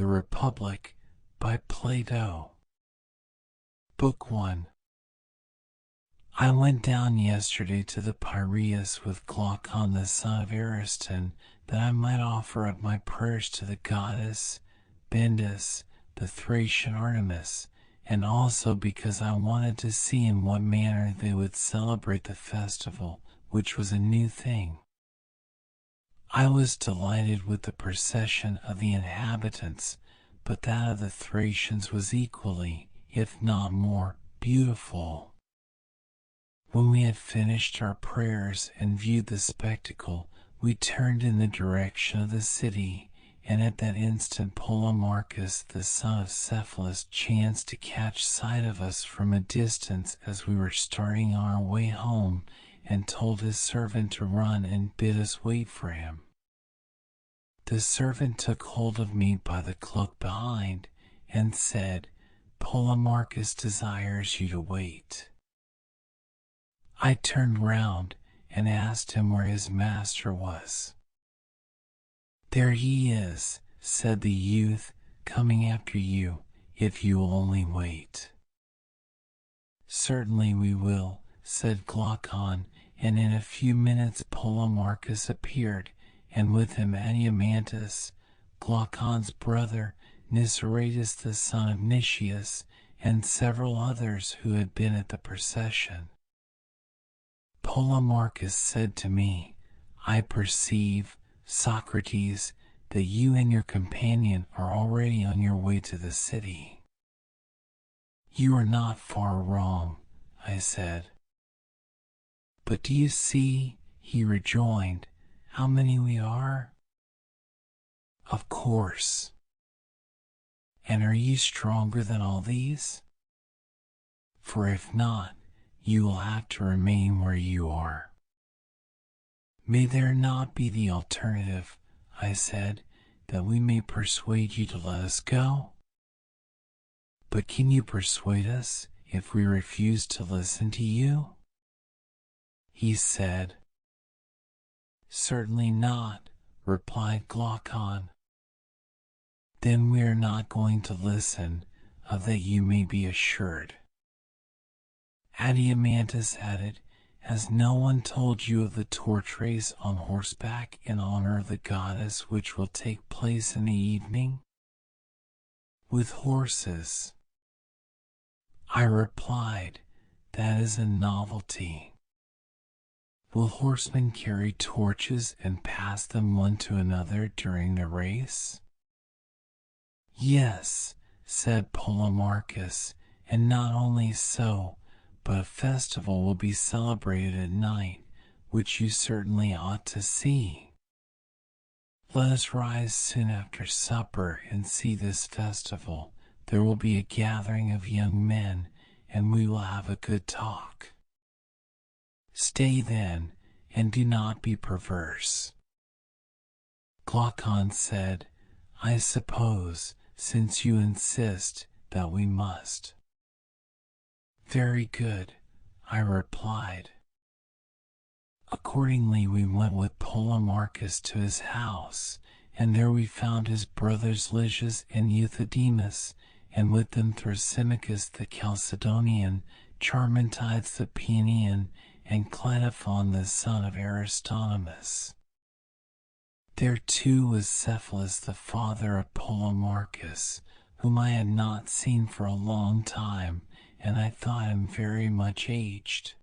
The Republic, by Plato. Book 1. I went down yesterday to the Piraeus with Glaucon the son of Ariston, that I might offer up my prayers to the goddess Bendis, the Thracian Artemis, and also because I wanted to see in what manner they would celebrate the festival, which was a new thing. I was delighted with the procession of the inhabitants, but that of the Thracians was equally, if not more, beautiful. When we had finished our prayers and viewed the spectacle, we turned in the direction of the city, and at that instant Polemarchus the son of Cephalus chanced to catch sight of us from a distance as we were starting on our way home, and told his servant to run and bid us wait for him. The servant took hold of me by the cloak behind, and said, "Polemarchus desires you to wait." I turned round and asked him where his master was. "There he is," said the youth, "coming after you, if you will only wait." "Certainly we will," said Glaucon, and in a few minutes Polemarchus appeared, and with him Adeimantus, Glaucon's brother, Niceratus the son of Nicias, and several others who had been at the procession. Polemarchus said to me, "I perceive, Socrates, that you and your companion are already on your way to the city." "You are not far wrong," I said. "But do you see," he rejoined, "how many we are?" "Of course." "And are you stronger than all these? For if not, you will have to remain where you are." "May there not be the alternative," I said, "that we may persuade you to let us go?" "But can you persuade us if we refuse to listen to you?" He said. "Certainly not," replied Glaucon. "Then we are not going to listen, of that you may be assured." Adeimantus added, "Has no one told you of the torch race on horseback in honor of the goddess which will take place in the evening?" "With horses?" I replied, "That is a novelty. Will horsemen carry torches and pass them one to another during the race?" "Yes," said Polemarchus, "and not only so, but a festival will be celebrated at night, which you certainly ought to see. Let us rise soon after supper and see this festival. There will be a gathering of young men, and we will have a good talk. Stay then, and do not be perverse." Glaucon said, "I suppose, since you insist, that we must." "Very good," I replied. Accordingly we went with Polemarchus to his house, and there we found his brothers Lysias and Euthydemus, and with them Thrasymachus the Chalcedonian, Charmantides the Paeonian, and Cleitophon the son of Aristonomus. There too was Cephalus the father of Polemarchus, whom I had not seen for a long time, and I thought him very much aged.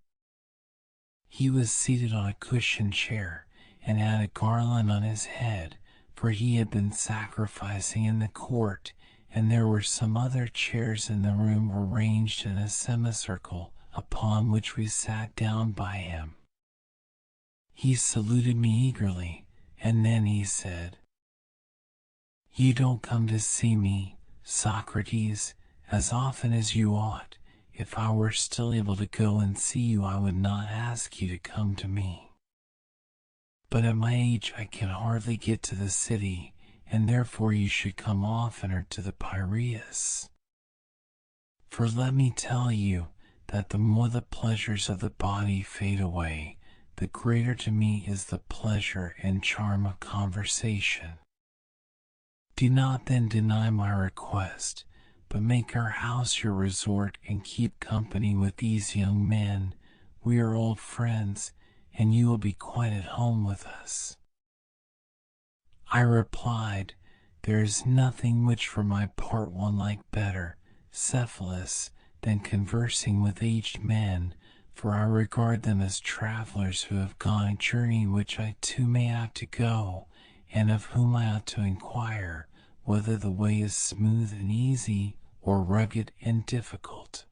He was seated on a cushioned chair, and had a garland on his head, for he had been sacrificing in the court, and there were some other chairs in the room arranged in a semicircle, upon which we sat down by him. He saluted me eagerly, and then he said, "You don't come to see me, Socrates, as often as you ought. If I were still able to go and see you, I would not ask you to come to me. But at my age I can hardly get to the city, and therefore you should come oftener to the Piraeus. For let me tell you that the more the pleasures of the body fade away, the greater to me is the pleasure and charm of conversation. Do not then deny my request, but make our house your resort and keep company with these young men. We are old friends, and you will be quite at home with us." I replied, "There is nothing which for my part one like better, Cephalus, than conversing with aged men, for I regard them as travelers who have gone a journey which I too may have to go, and of whom I ought to inquire whether the way is smooth and easy, or rugged and difficult.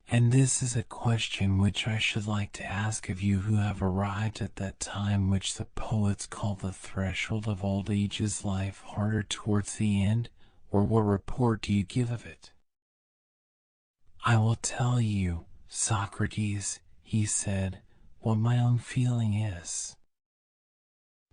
And this is a question which I should like to ask of you who have arrived at that time which the poets call the threshold of old age. Is life harder towards the end, or what report do you give of it?" "I will tell you, Socrates," he said, "what my own feeling is.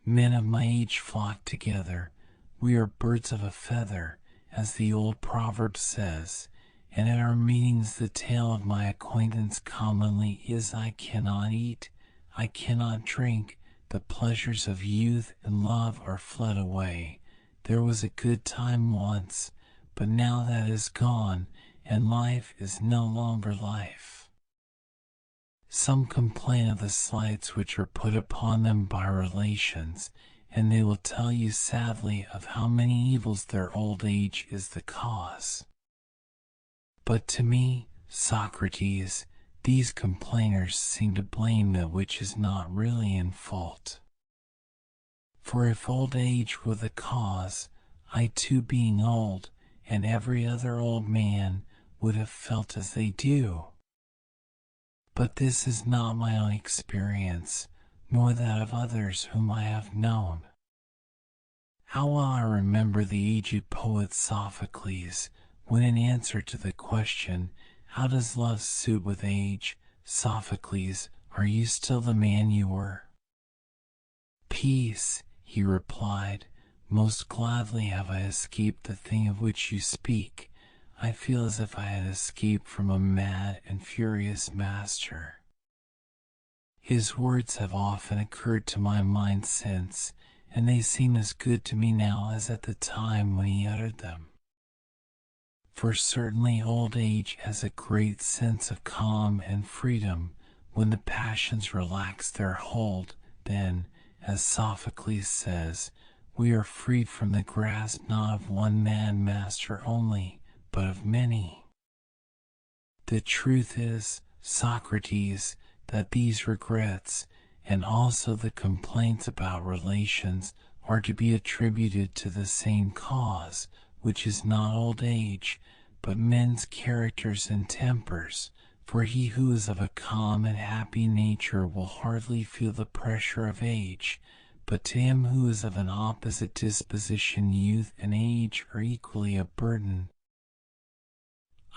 Men of my age flock together. We are birds of a feather, as the old proverb says, and at our meetings the tale of my acquaintance commonly is, I cannot eat, I cannot drink, the pleasures of youth and love are fled away. There was a good time once, but now that is gone, and life is no longer life. Some complain of the slights which are put upon them by relations, and they will tell you sadly of how many evils their old age is the cause. But to me, Socrates, these complainers seem to blame that which is not really in fault. For if old age were the cause, I too being old, and every other old man, would have felt as they do. But this is not my own experience, nor that of others whom I have known. How well I remember the aged poet Sophocles, when in answer to the question, "How does love suit with age?" Sophocles, "Are you still the man you were?" "Peace," he replied, "most gladly have I escaped the thing of which you speak. I feel as if I had escaped from a mad and furious master." His words have often occurred to my mind since, and they seem as good to me now as at the time when he uttered them. For certainly old age has a great sense of calm and freedom. When the passions relax their hold, then, as Sophocles says, we are freed from the grasp not of one mad master only, but of many. The truth is, Socrates, that these regrets, and also the complaints about relations, are to be attributed to the same cause, which is not old age, but men's characters and tempers. For he who is of a calm and happy nature will hardly feel the pressure of age, but to him who is of an opposite disposition youth and age are equally a burden.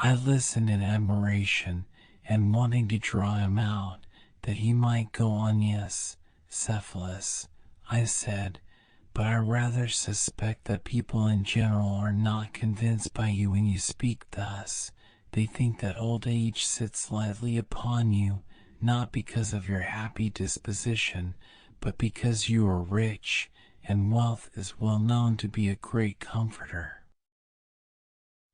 I listened in admiration, and wanting to draw him out, that he might go on. "Yes, Cephalus," I said, "but I rather suspect that people in general are not convinced by you when you speak thus. They think that old age sits lightly upon you, not because of your happy disposition, but because you are rich, and wealth is well known to be a great comforter."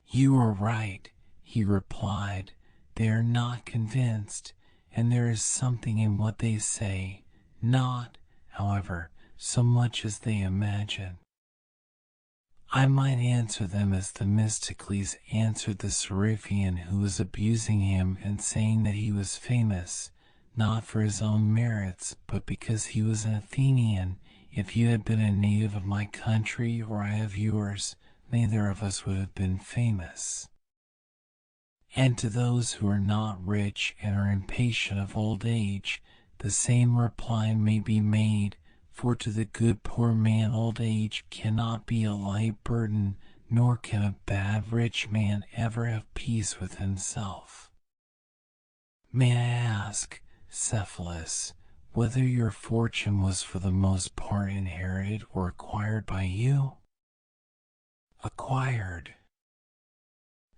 "You are right," he replied. "They are not convinced, and there is something in what they say, not, however, so much as they imagine." I might answer them as Themistocles answered the Seriphian who was abusing him and saying that he was famous, not for his own merits, but because he was an Athenian. "If you had been a native of my country or I of yours, neither of us would have been famous." And to those who are not rich and are impatient of old age, the same reply may be made, for to the good poor man old age cannot be a light burden, nor can a bad rich man ever have peace with himself. "May I ask, Cephalus, whether your fortune was for the most part inherited or acquired by you?" "Acquired."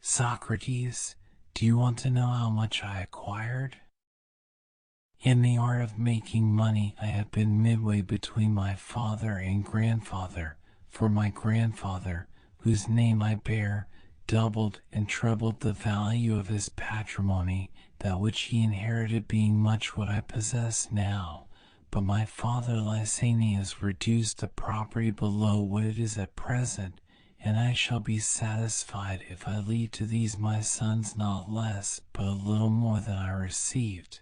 "Socrates, do you want to know how much I acquired? In the art of making money I have been midway between my father and grandfather, for my grandfather, whose name I bear, doubled and trebled the value of his patrimony, that which he inherited being much what I possess now. But my father Lysanias reduced the property below what it is at present, and I shall be satisfied if I leave to these my sons not less, but a little more than I received.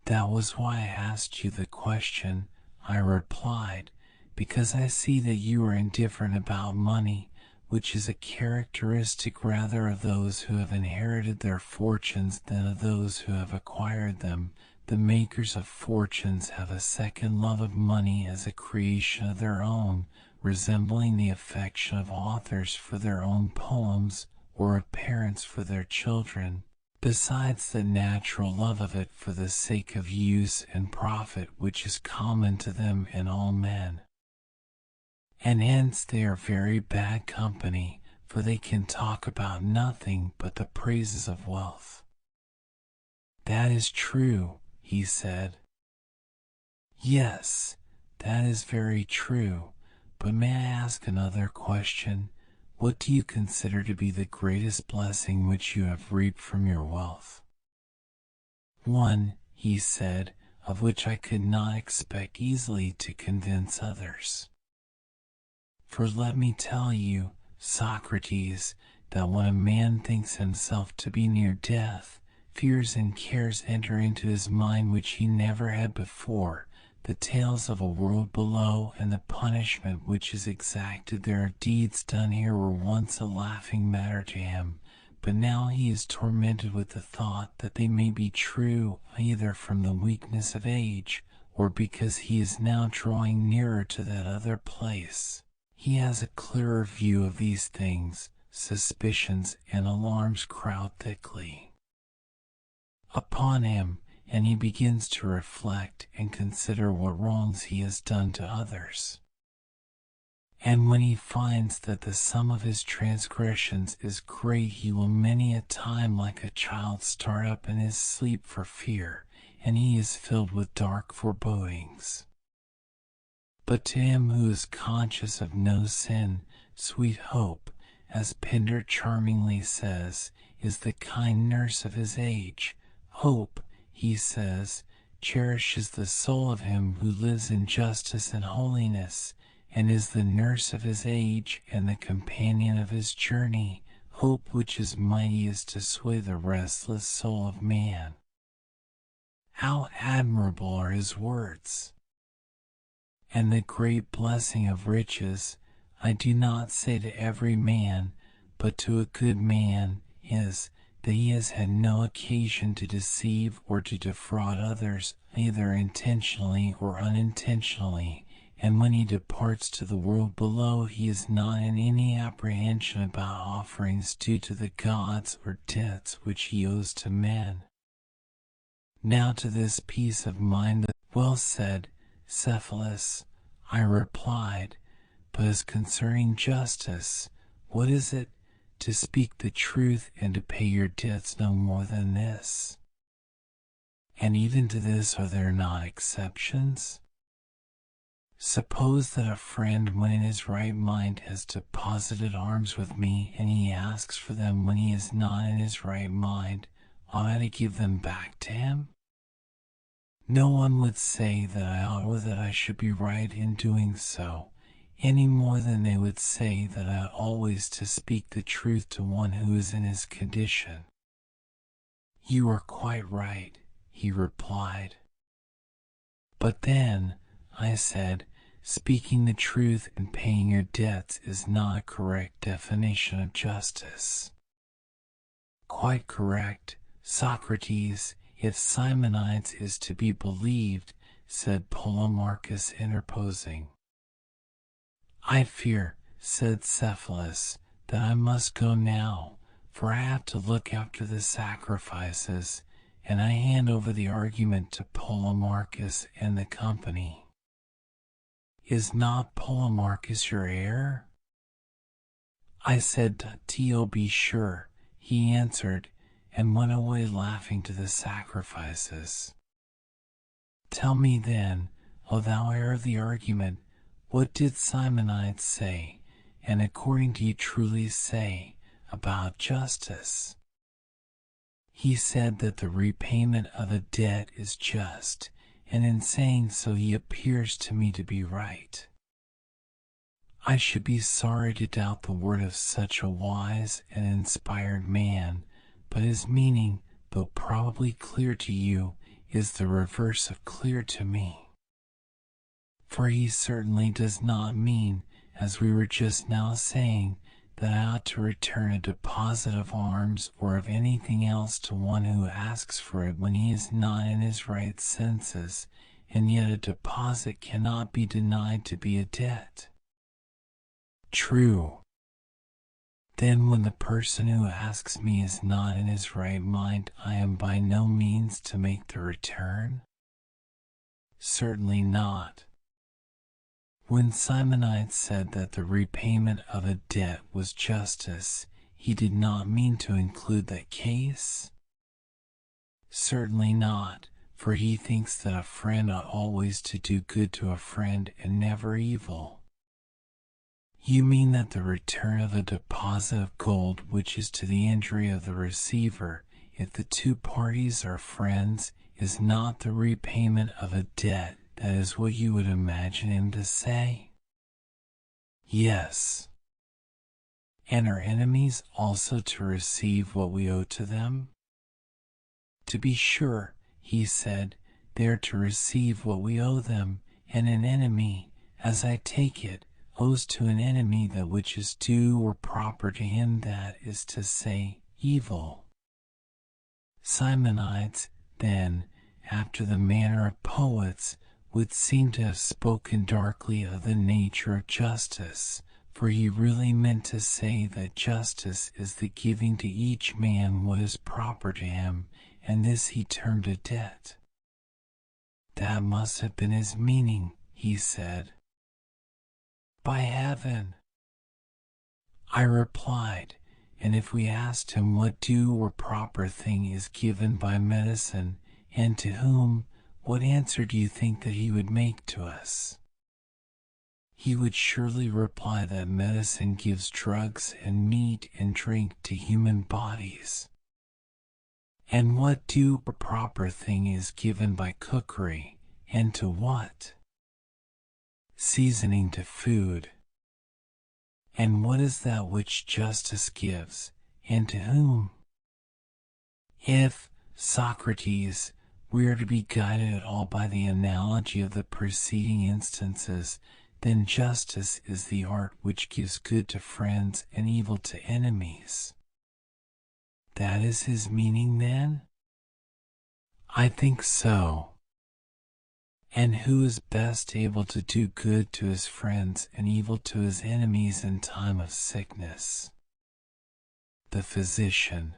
That was why I asked you the question, I replied, because I see that you are indifferent about money, which is a characteristic rather of those who have inherited their fortunes than of those who have acquired them. The makers of fortunes have a second love of money as a creation of their own, resembling the affection of authors for their own poems, or of parents for their children, besides the natural love of it for the sake of use and profit which is common to them and all men. And hence they are very bad company, for they can talk about nothing but the praises of wealth. That is true, he said. Yes, that is very true, but may I ask another question? What do you consider to be the greatest blessing which you have reaped from your wealth? One, he said, of which I could not expect easily to convince others. For let me tell you, Socrates, that when a man thinks himself to be near death, fears and cares enter into his mind which he never had before. The tales of a world below and the punishment which is exacted there of deeds done here were once a laughing matter to him, but now he is tormented with the thought that they may be true either from the weakness of age, or because he is now drawing nearer to that other place. He has a clearer view of these things, suspicions and alarms crowd thickly upon him, and he begins to reflect and consider what wrongs he has done to others. And when he finds that the sum of his transgressions is great, he will many a time like a child start up in his sleep for fear, and he is filled with dark forebodings. But to him who is conscious of no sin, sweet hope, as Pindar charmingly says, is the kind nurse of his age. Hope, he says, cherishes the soul of him who lives in justice and holiness, and is the nurse of his age and the companion of his journey. Hope which is mighty is to sway the restless soul of man. How admirable are his words! And the great blessing of riches, I do not say to every man, but to a good man, is, that he has had no occasion to deceive or to defraud others, either intentionally or unintentionally, and when he departs to the world below, he is not in any apprehension about offerings due to the gods or debts which he owes to men. Now to this peace of mind, well said, Cephalus, I replied, but as concerning justice, what is it? To speak the truth and to pay your debts no more than this. And even to this are there not exceptions? Suppose that a friend when in his right mind has deposited alms with me, and he asks for them when he is not in his right mind, ought I to give them back to him? No one would say that I ought or that I should be right in doing so, any more than they would say that I ought always to speak the truth to one who is in his condition. You are quite right, he replied. But then, I said, speaking the truth and paying your debts is not a correct definition of justice. Quite correct, Socrates, if Simonides is to be believed, said Polemarchus interposing. I fear, said Cephalus, that I must go now, for I have to look after the sacrifices, and I hand over the argument to Polemarchus and the company. Is not Polemarchus your heir? I said, "Tio, be sure," he answered, and went away laughing to the sacrifices. Tell me then, O thou heir of the argument, What did Simonides say, and according to you truly say, about justice? He said that the repayment of a debt is just, and in saying so he appears to me to be right. I should be sorry to doubt the word of such a wise and inspired man, but his meaning, though probably clear to you, is the reverse of clear to me. For he certainly does not mean, as we were just now saying, that I ought to return a deposit of arms or of anything else to one who asks for it when he is not in his right senses, and yet a deposit cannot be denied to be a debt. True. Then when the person who asks me is not in his right mind, I am by no means to make the return? Certainly not. When Simonides said that the repayment of a debt was justice, he did not mean to include that case? Certainly not, for he thinks that a friend ought always to do good to a friend and never evil. You mean that the return of a deposit of gold which is to the injury of the receiver, if the two parties are friends, is not the repayment of a debt? That is what you would imagine him to say? Yes. And are enemies also to receive what we owe to them? To be sure, he said, they are to receive what we owe them, and an enemy, as I take it, owes to an enemy that which is due or proper to him, that is to say, evil. Simonides, then, after the manner of poets, would seem to have spoken darkly of the nature of justice, for he really meant to say that justice is the giving to each man what is proper to him, and this he termed a debt. That must have been his meaning, he said. By heaven! I replied, and if we asked him what due or proper thing is given by medicine, and to whom, what answer do you think that he would make to us? He would surely reply that medicine gives drugs and meat and drink to human bodies. And what due or proper thing is given by cookery, and to what? Seasoning to food. And what is that which justice gives, and to whom? If, Socrates, we are to be guided at all by the analogy of the preceding instances, then justice is the art which gives good to friends and evil to enemies. That is his meaning, then? I think so. And who is best able to do good to his friends and evil to his enemies in time of sickness? The physician.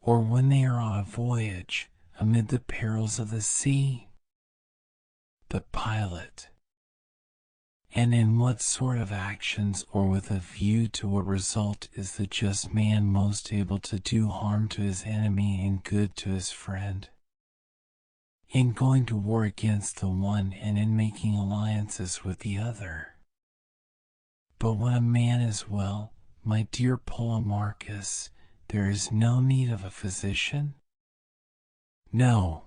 Or when they are on a voyage, amid the perils of the sea? The pilot. And in what sort of actions or with a view to what result is the just man most able to do harm to his enemy and good to his friend? In going to war against the one and in making alliances with the other. But when a man is well, my dear Polemarchus, there is no need of a physician? No.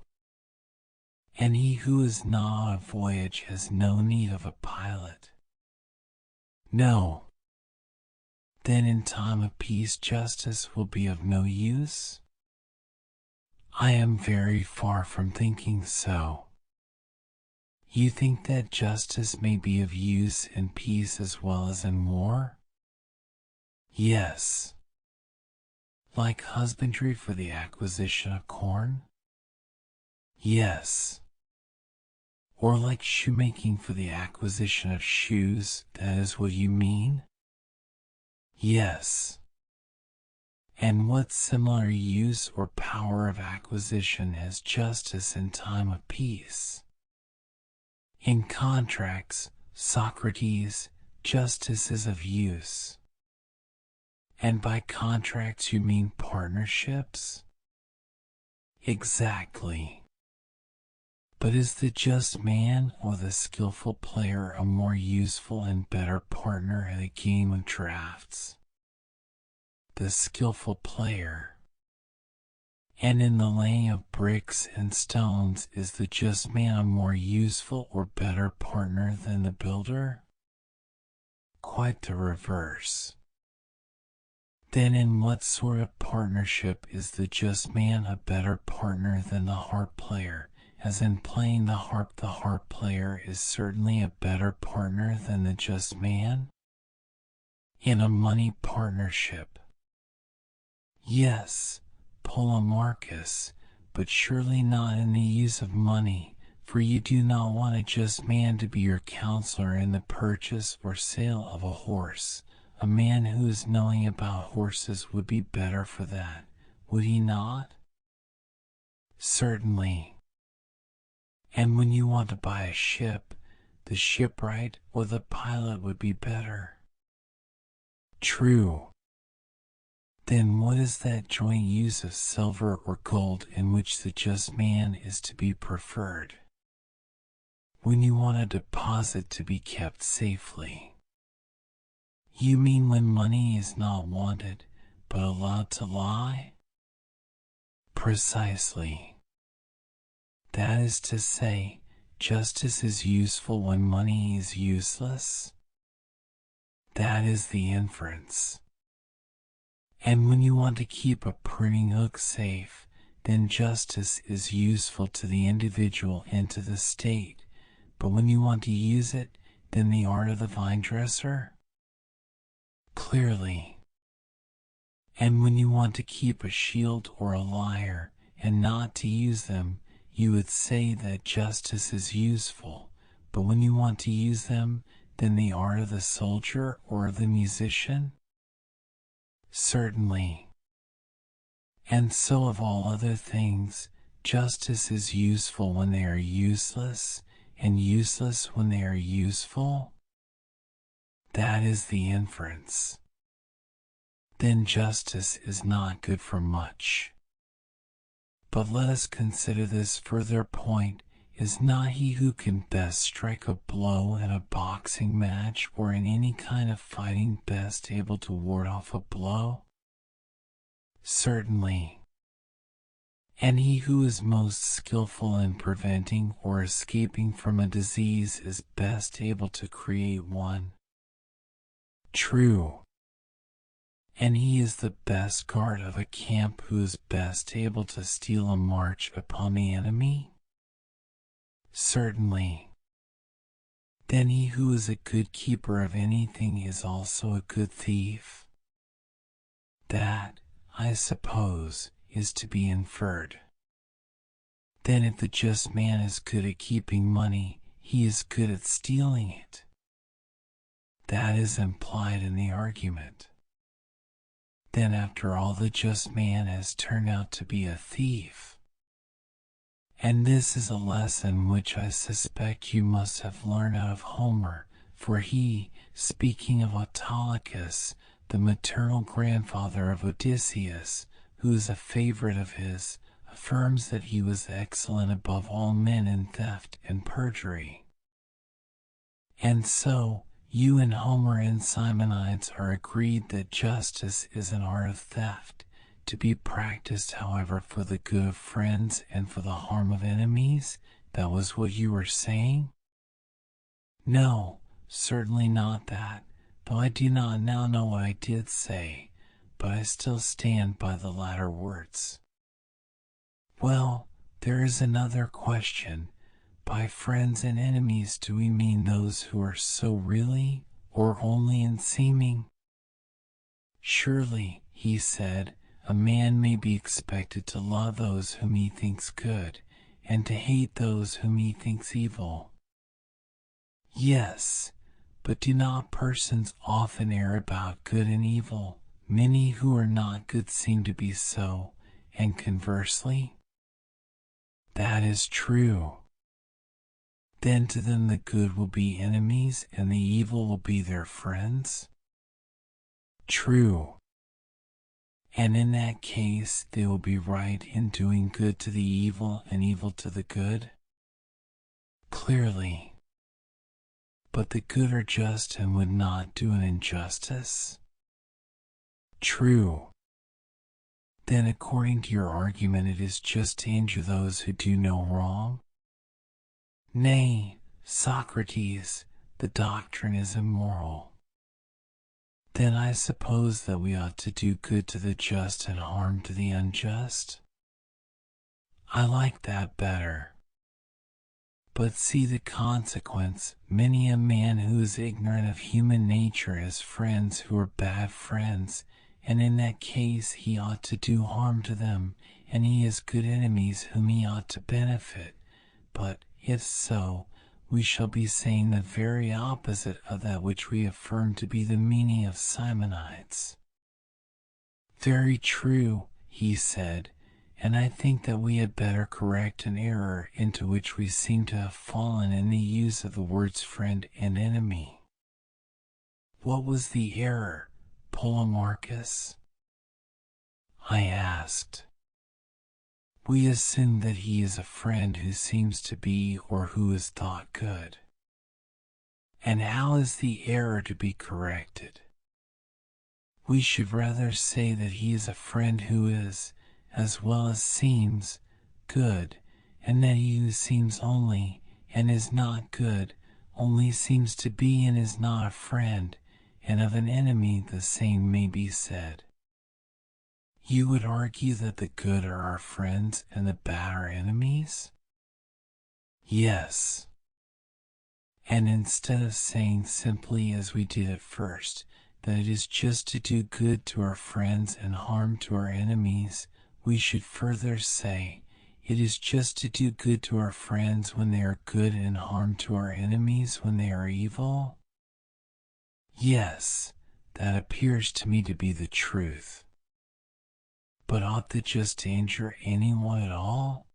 And he who is not on a voyage has no need of a pilot? No. Then in time of peace justice will be of no use? I am very far from thinking so. You think that justice may be of use in peace as well as in war? Yes. Like husbandry for the acquisition of corn? Yes. Or like shoemaking for the acquisition of shoes, that is what you mean? Yes. And what similar use or power of acquisition has justice in time of peace? In contracts, Socrates, justice is of use. And by contracts you mean partnerships? Exactly. But is the just man or the skillful player a more useful and better partner in a game of drafts? The skillful player. And in the laying of bricks and stones, is the just man a more useful or better partner than the builder? Quite the reverse. Then in what sort of partnership is the just man a better partner than the harp player? As in playing the harp player is certainly a better partner than the just man? In a money partnership. Yes, Polemarchus, but surely not in the use of money, for you do not want a just man to be your counselor in the purchase or sale of a horse. A man who is knowing about horses would be better for that, would he not? Certainly. And when you want to buy a ship, the shipwright or the pilot would be better. True. Then what is that joint use of silver or gold in which the just man is to be preferred? When you want a deposit to be kept safely. You mean when money is not wanted, but allowed to lie? Precisely. That is to say, justice is useful when money is useless? That is the inference. And when you want to keep a pruning hook safe, then justice is useful to the individual and to the state, but when you want to use it, then the art of the vine dresser? Clearly. And when you want to keep a shield or a lyre, and not to use them, you would say that justice is useful, but when you want to use them, then the art of the soldier or the musician? Certainly. And so of all other things, justice is useful when they are useless, and useless when they are useful? That is the inference. Then justice is not good for much. But let us consider this further point. Is not he who can best strike a blow in a boxing match or in any kind of fighting best able to ward off a blow? Certainly. And he who is most skillful in preventing or escaping from a disease is best able to create one? True. And he is the best guard of a camp who is best able to steal a march upon the enemy? Certainly. Then he who is a good keeper of anything is also a good thief? That, I suppose, is to be inferred. Then if the just man is good at keeping money, he is good at stealing it. That is implied in the argument. Then after all, the just man has turned out to be a thief. And this is a lesson which I suspect you must have learned out of Homer, for he, speaking of Autolycus, the maternal grandfather of Odysseus, who is a favorite of his, affirms that he was excellent above all men in theft and perjury. And so, you and Homer and Simonides are agreed that justice is an art of theft, to be practiced, however, for the good of friends and for the harm of enemies? That was what you were saying? No, certainly not that, though I do not now know what I did say, but I still stand by the latter words. Well, there is another question. By friends and enemies do we mean those who are so really, or only in seeming? Surely, he said, a man may be expected to love those whom he thinks good, and to hate those whom he thinks evil. Yes, but do not persons often err about good and evil? Many who are not good seem to be so, and conversely? That is true. Then to them the good will be enemies, and the evil will be their friends? True. And in that case they will be right in doing good to the evil and evil to the good? Clearly. But the good are just and would not do an injustice? True. Then according to your argument it is just to injure those who do no wrong? Nay, Socrates, the doctrine is immoral. Then I suppose that we ought to do good to the just and harm to the unjust? I like that better. But see the consequence. Many a man who is ignorant of human nature has friends who are bad friends, and in that case he ought to do harm to them, and he has good enemies whom he ought to benefit. But, if so, we shall be saying the very opposite of that which we affirm to be the meaning of Simonides. Very true, he said, and I think that we had better correct an error into which we seem to have fallen in the use of the words friend and enemy. What was the error, Polemarchus? I asked. We assume that he is a friend who seems to be or who is thought good. And how is the error to be corrected? We should rather say that he is a friend who is, as well as seems, good, and that he who seems only, and is not good, only seems to be and is not a friend, and of an enemy the same may be said. You would argue that the good are our friends and the bad our enemies? Yes. And instead of saying simply as we did at first, that it is just to do good to our friends and harm to our enemies, we should further say, it is just to do good to our friends when they are good and harm to our enemies when they are evil? Yes, that appears to me to be the truth. But ought the just to injure anyone at all?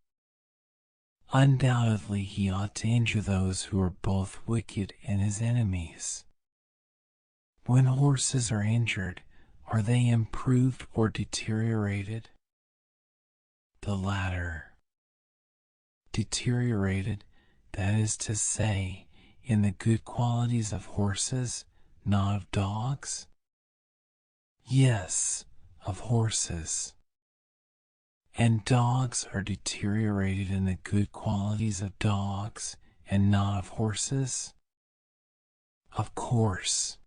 Undoubtedly he ought to injure those who are both wicked and his enemies. When horses are injured, are they improved or deteriorated? The latter. Deteriorated, that is to say, in the good qualities of horses, not of dogs? Yes, of horses. And dogs are deteriorated in the good qualities of dogs, and not of horses? Of course.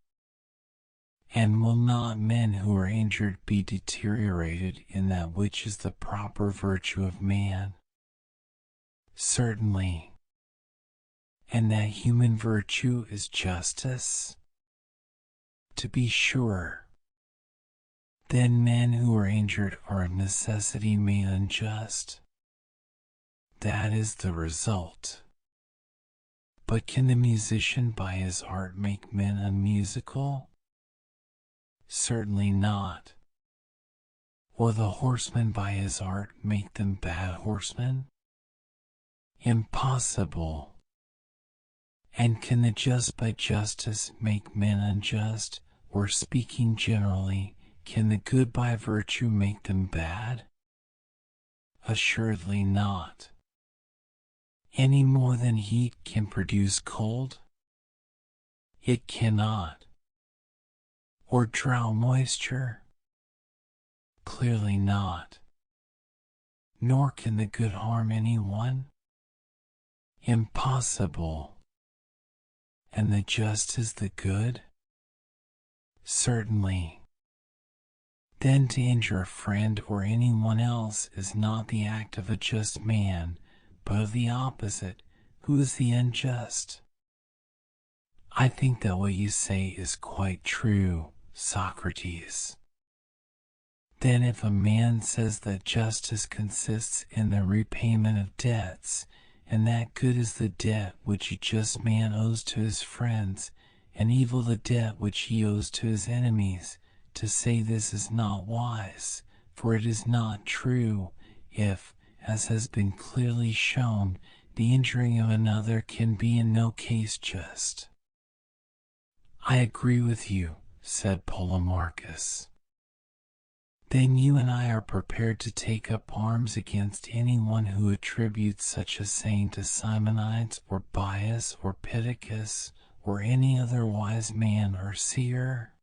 And will not men who are injured be deteriorated in that which is the proper virtue of man? Certainly. And that human virtue is justice? To be sure. Then men who are injured are of necessity made unjust. That is the result. But can the musician by his art make men unmusical? Certainly not. Or the horseman by his art make them bad horsemen? Impossible. And can the just by justice make men unjust, or speaking generally, can the good by virtue make them bad? Assuredly not. Any more than heat can produce cold? It cannot. Or drought moisture? Clearly not. Nor can the good harm anyone? Impossible. And the just is the good? Certainly. Then to injure a friend or anyone else is not the act of a just man, but of the opposite, who is the unjust. I think that what you say is quite true, Socrates. Then if a man says that justice consists in the repayment of debts, and that good is the debt which a just man owes to his friends, and evil the debt which he owes to his enemies, to say this is not wise, for it is not true, if, as has been clearly shown, the injuring of another can be in no case just. I agree with you, said Polemarchus. then you and I are prepared to take up arms against anyone who attributes such a saying to Simonides or Bias or Pittacus or any other wise man or seer.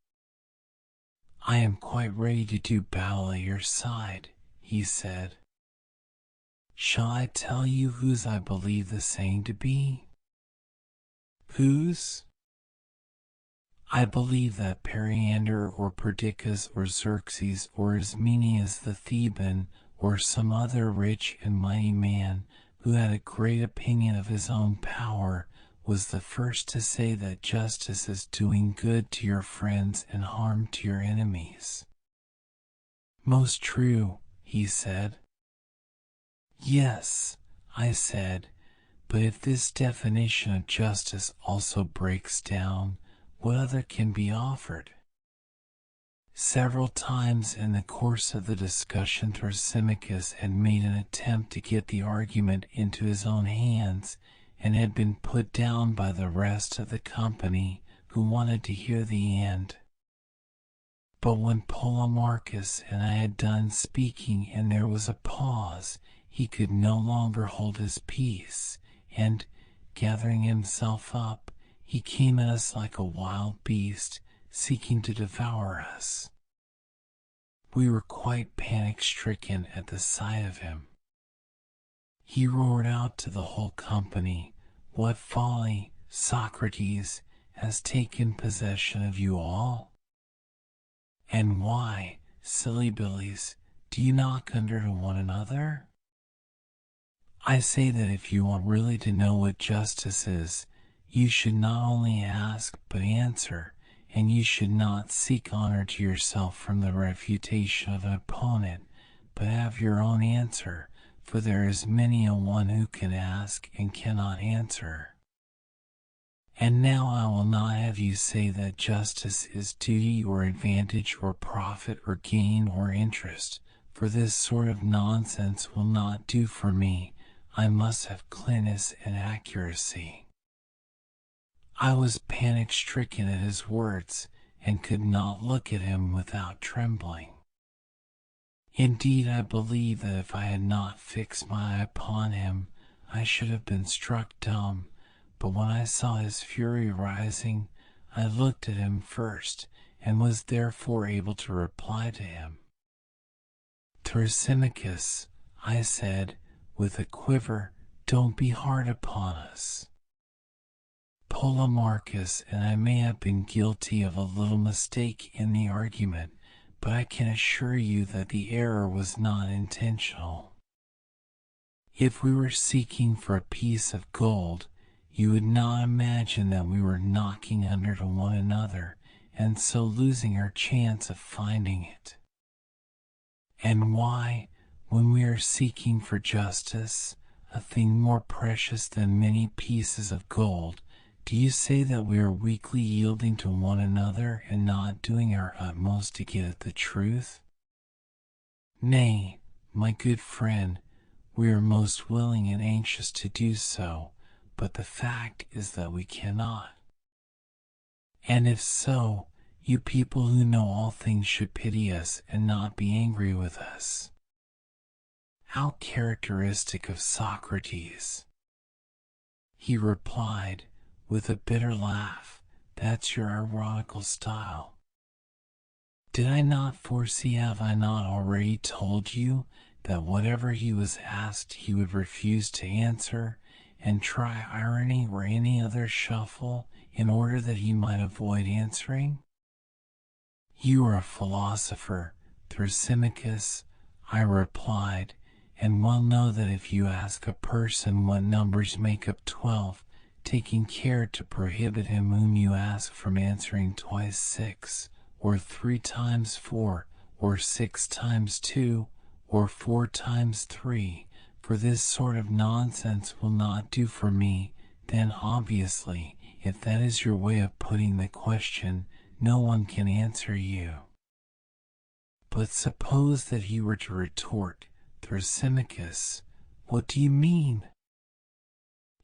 I am quite ready to do battle at your side, he said. Shall I tell you whose I believe the saying to be? Whose? I believe that Periander or Perdiccas or Xerxes or Ismenias the Theban or some other rich and mighty man who had a great opinion of his own power was the first to say that justice is doing good to your friends and harm to your enemies. Most true, he said. Yes, I said, but if this definition of justice also breaks down, what other can be offered? Several times in the course of the discussion, Thrasymachus had made an attempt to get the argument into his own hands and had been put down by the rest of the company who wanted to hear the end. But when Polemarchus and I had done speaking and there was a pause, he could no longer hold his peace, and, gathering himself up, he came at us like a wild beast, seeking to devour us. We were quite panic-stricken at the sight of him. He roared out to the whole company, "What folly, Socrates, has taken possession of you all? And why, silly billies, do you knock under to one another? I say that if you want really to know what justice is, you should not only ask but answer, and you should not seek honor to yourself from the refutation of an opponent, but have your own answer, for there is many a one who can ask and cannot answer. And now I will not have you say that justice is duty or advantage or profit or gain or interest, for this sort of nonsense will not do for me. I must have clearness and accuracy." I was panic-stricken at his words, and could not look at him without trembling. Indeed, I believe that if I had not fixed my eye upon him, I should have been struck dumb, but when I saw his fury rising, I looked at him first, and was therefore able to reply to him. "Thrasymachus," I said, with a quiver, "don't be hard upon us. Polemarchus and I may have been guilty of a little mistake in the argument, but I can assure you that the error was not intentional. If we were seeking for a piece of gold, you would not imagine that we were knocking under to one another, and so losing our chance of finding it. And why, when we are seeking for justice, a thing more precious than many pieces of gold, do you say that we are weakly yielding to one another and not doing our utmost to get at the truth? Nay, my good friend, we are most willing and anxious to do so, but the fact is that we cannot. And if so, you people who know all things should pity us and not be angry with us. How characteristic of Socrates!" He replied, with a bitter laugh, "That's your ironical style. Did I not foresee, have I not already told you, that whatever he was asked he would refuse to answer, and try irony or any other shuffle in order that he might avoid answering? You are a philosopher, Thrasymachus," I replied, "and well know that if you ask a person what numbers make up 12, taking care to prohibit him whom you ask from answering twice 6, or 3 times 4, or 6 times 2, or 4 times 3, for this sort of nonsense will not do for me, then obviously, if that is your way of putting the question, no one can answer you. But suppose that he were to retort, 'Thrasymachus, what do you mean?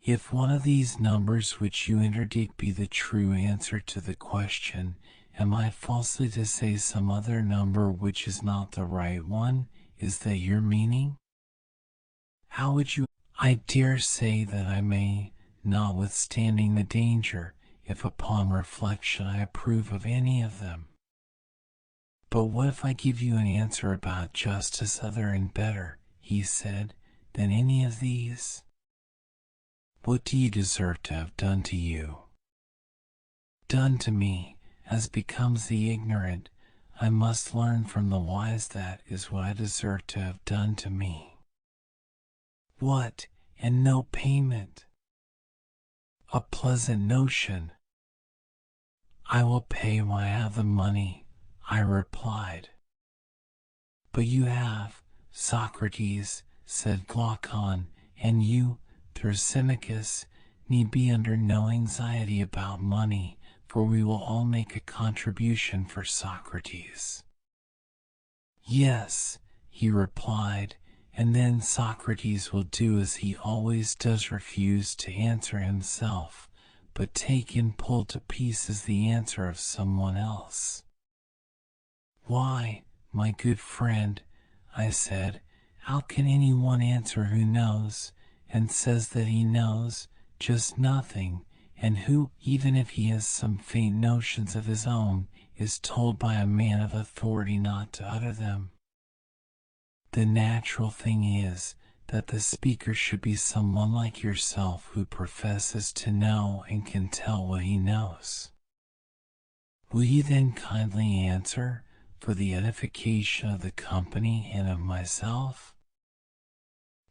If one of these numbers which you interdict be the true answer to the question, Am I falsely to say some other number which is not the right one? Is that your meaning? How would you? I dare say that I may, notwithstanding the danger, if upon reflection I approve of any of them. But what if I give you an answer about justice other and better, he said, than any of these? What do you deserve to have done to you? Done to me, as becomes the ignorant. I must learn from the wise that is what I deserve to have done to me. What, and no payment? A pleasant notion. I will pay when I have the money, I replied. But you have, Socrates, said Glaucon, and you, Thrasymachus, need be under no anxiety about money, for we will all make a contribution for Socrates. Yes, he replied, and then Socrates will do as he always does, refuse to answer himself, but take and pull to pieces the answer of someone else. Why, my good friend, I said, how can anyone answer who knows, and says that he knows, just nothing, and who, even if he has some faint notions of his own, is told by a man of authority not to utter them? The natural thing is that the speaker should be someone like yourself who professes to know and can tell what he knows. Will you then kindly answer, for the edification of the company and of myself?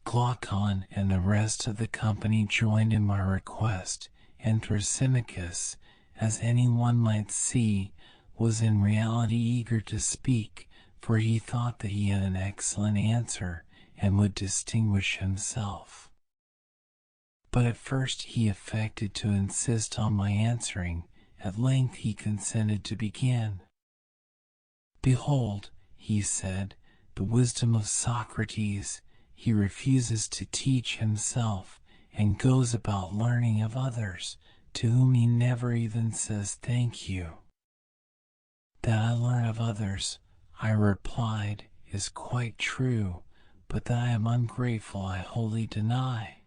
Glaucon and the rest of the company joined in my request, and Thrasymachus, as anyone might see, was in reality eager to speak, for he thought that he had an excellent answer and would distinguish himself. But at first he affected to insist on my answering. At length he consented to begin. Behold, he said, the wisdom of Socrates. He refuses to teach himself, and goes about learning of others, to whom he never even says thank you. That I learn of others, I replied, is quite true, but that I am ungrateful I wholly deny.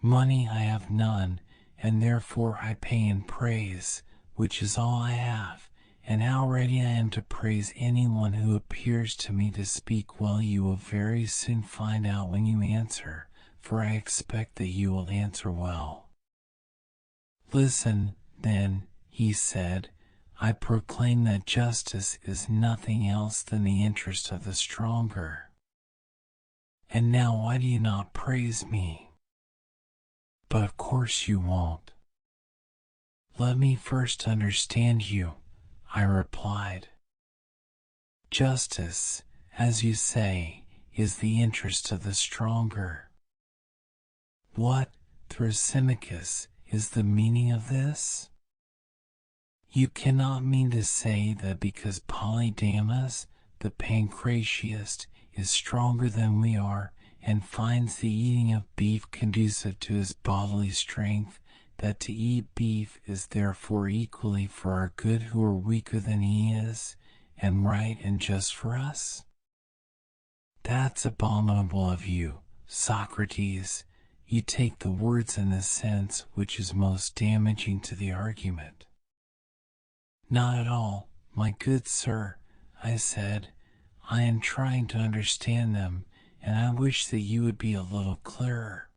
Money I have none, and therefore I pay in praise, which is all I have, and how ready I am to praise anyone who appears to me to speak well you will very soon find out when you answer, for I expect that you will answer well. Listen, then, he said, I proclaim that justice is nothing else than the interest of the stronger. And now why do you not praise me? But of course you won't. Let me first understand you, I replied. Justice, as you say, is the interest of the stronger. What, Thrasymachus, is the meaning of this? You cannot mean to say that because Polemarchus, the pancratiast, is stronger than we are, and finds the eating of beef conducive to his bodily strength, that to eat beef is therefore equally for our good who are weaker than he is, and right and just for us? That's abominable of you, Socrates. You take the words in the sense which is most damaging to the argument. Not at all, my good sir, I said. I am trying to understand them, and I wish that you would be a little clearer.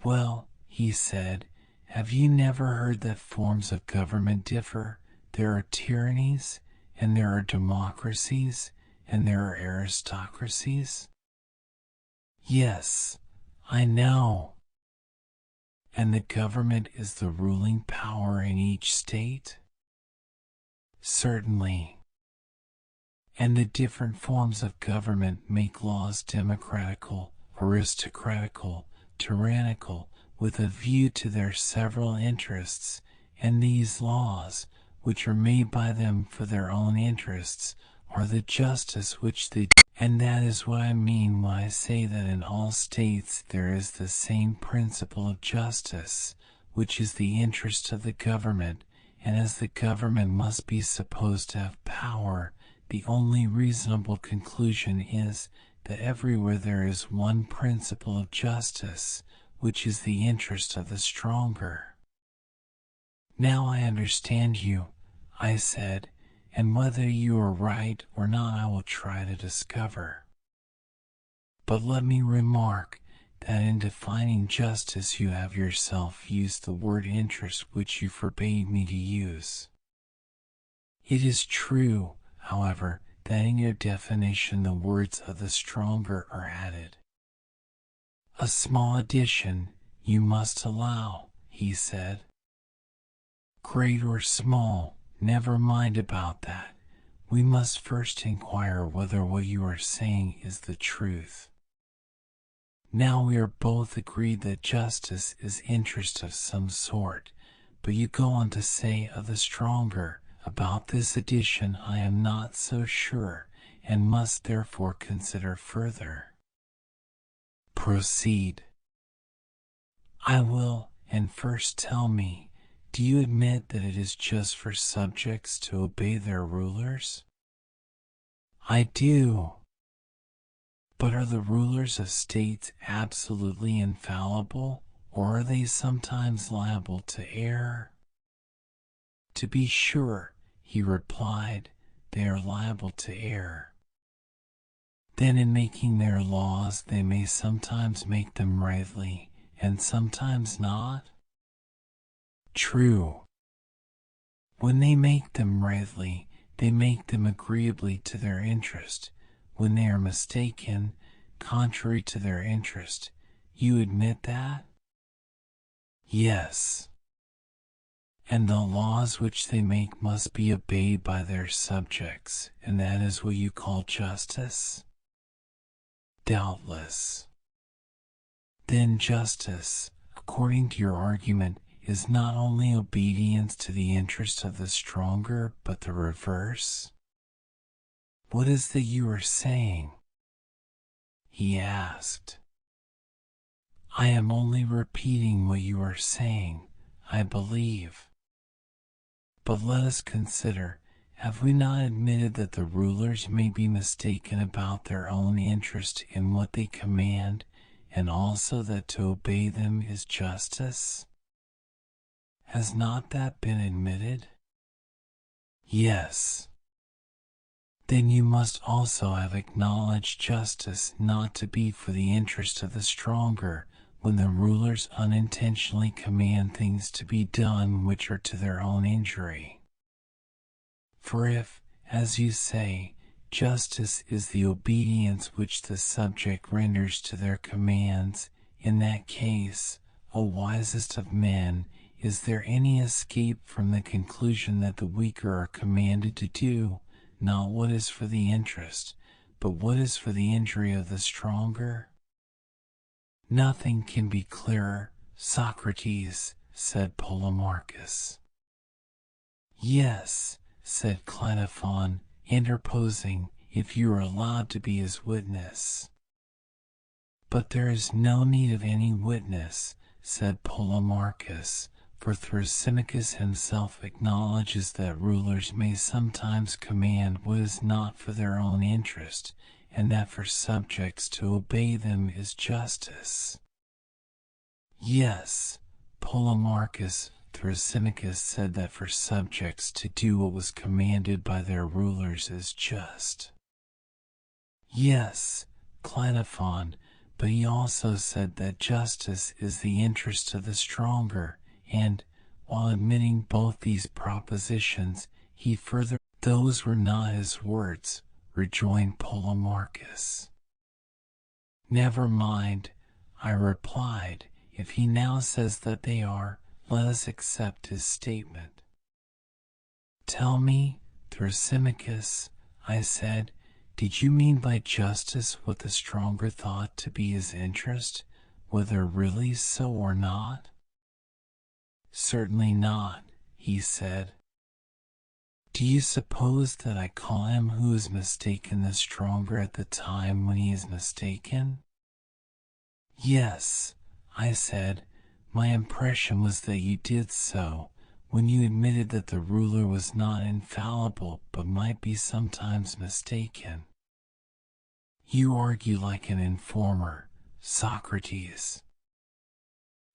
Well, he said, have you never heard that forms of government differ? There are tyrannies, and there are democracies, and there are aristocracies. Yes, I know. And the government is the ruling power in each state? Certainly. And the different forms of government make laws democratical, aristocratical, tyrannical, with a view to their several interests, and these laws, which are made by them for their own interests, are the justice which they do. And that is what I mean when I say that in all states there is the same principle of justice, which is the interest of the government, and as the government must be supposed to have power, the only reasonable conclusion is that everywhere there is one principle of justice, which is the interest of the stronger. Now I understand you, I said, and whether you are right or not I will try to discover. But let me remark that in defining justice you have yourself used the word interest which you forbade me to use. It is true, however, that in your definition the words of the stronger are added. A small addition, you must allow, he said. Great or small, never mind about that. We must first inquire whether what you are saying is the truth. Now we are both agreed that justice is interest of some sort, but you go on to say of the stronger, about this addition I am not so sure, and must therefore consider further. Proceed. I will, and first tell me, do you admit that it is just for subjects to obey their rulers? I do. But are the rulers of states absolutely infallible, or are they sometimes liable to err? To be sure, he replied, they are liable to err. Then in making their laws they may sometimes make them rightly, and sometimes not? True. When they make them rightly, they make them agreeably to their interest. When they are mistaken, contrary to their interest, you admit that? Yes. And the laws which they make must be obeyed by their subjects, and that is what you call justice? Doubtless. Then justice, according to your argument, is not only obedience to the interest of the stronger, but the reverse? What is that you are saying? He asked. I am only repeating what you are saying, I believe. But let us consider, have we not admitted that the rulers may be mistaken about their own interest in what they command, and also that to obey them is justice? Has not that been admitted? Yes. Then you must also have acknowledged justice not to be for the interest of the stronger, when the rulers unintentionally command things to be done which are to their own injury. For if, as you say, justice is the obedience which the subject renders to their commands, in that case, O wisest of men, is there any escape from the conclusion that the weaker are commanded to do, not what is for the interest, but what is for the injury of the stronger? Nothing can be clearer, Socrates, said Polemarchus. Yes, said Cleitophon, interposing, if you are allowed to be his witness. But there is no need of any witness, said Polemarchus, for Thrasymachus himself acknowledges that rulers may sometimes command what is not for their own interest, and that for subjects to obey them is justice. Yes, Polemarchus, Thrasymachus said that for subjects to do what was commanded by their rulers is just. Yes, Cleitophon, but he also said that justice is the interest of the stronger, and, while admitting both these propositions, he further, those were not his words, rejoined Polemarchus. Never mind, I replied, if he now says that they are, let us accept his statement. Tell me, Thrasymachus, I said, did you mean by justice what the stronger thought to be his interest, whether really so or not? Certainly not, he said. Do you suppose that I call him who is mistaken the stronger at the time when he is mistaken? Yes, I said, my impression was that you did so, when you admitted that the ruler was not infallible but might be sometimes mistaken. You argue like an informer, Socrates.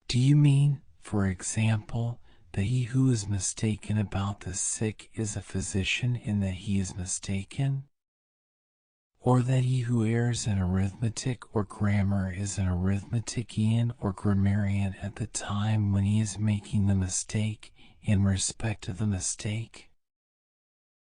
Do you mean, for example, that he who is mistaken about the sick is a physician in that he is mistaken? Or that he who errs in arithmetic or grammar is an arithmetician or grammarian at the time when he is making the mistake in respect of the mistake?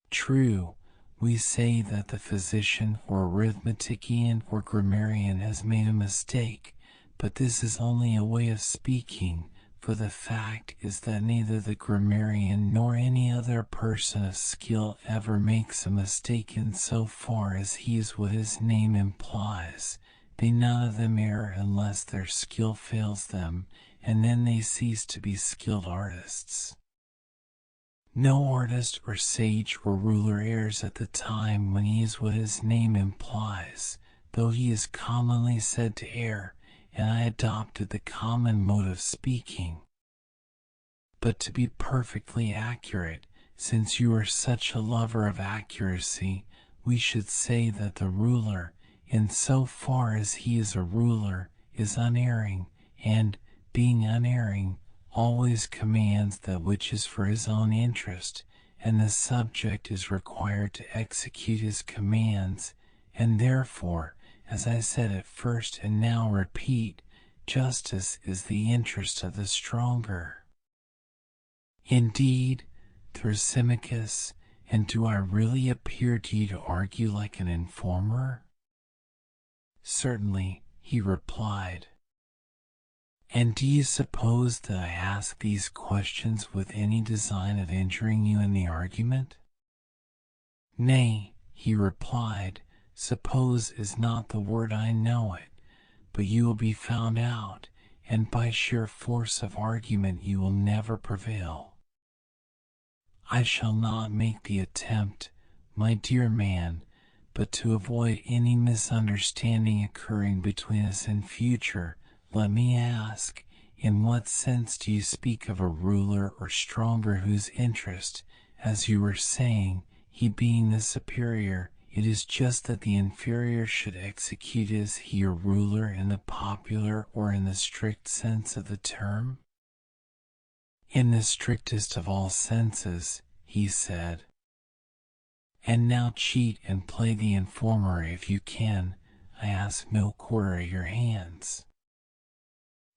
True, we say that the physician or arithmetician or grammarian has made a mistake, but this is only a way of speaking, for the fact is that neither the grammarian nor any other person of skill ever makes a mistake in so far as he is what his name implies. They none of them err unless their skill fails them, and then they cease to be skilled artists. No artist or sage or ruler errs at the time when he is what his name implies, though he is commonly said to err, and I adopted the common mode of speaking. But to be perfectly accurate, since you are such a lover of accuracy, we should say that the ruler, in so far as he is a ruler, is unerring, and, being unerring, always commands that which is for his own interest, and the subject is required to execute his commands, and therefore, as I said at first and now repeat, justice is the interest of the stronger. Indeed, Thrasymachus, and do I really appear to you to argue like an informer? Certainly, he replied. And do you suppose that I ask these questions with any design of injuring you in the argument? Nay, he replied, suppose is not the word, I know it, but you will be found out, and by sheer force of argument you will never prevail. I shall not make the attempt, my dear man, but to avoid any misunderstanding occurring between us in future, let me ask, in what sense do you speak of a ruler or stronger whose interest, as you were saying, he being the superior, it is just that the inferior should execute? Is he a ruler in the popular or in the strict sense of the term? In the strictest of all senses, he said. And now cheat and play the informer if you can. I ask no quarter at your hands.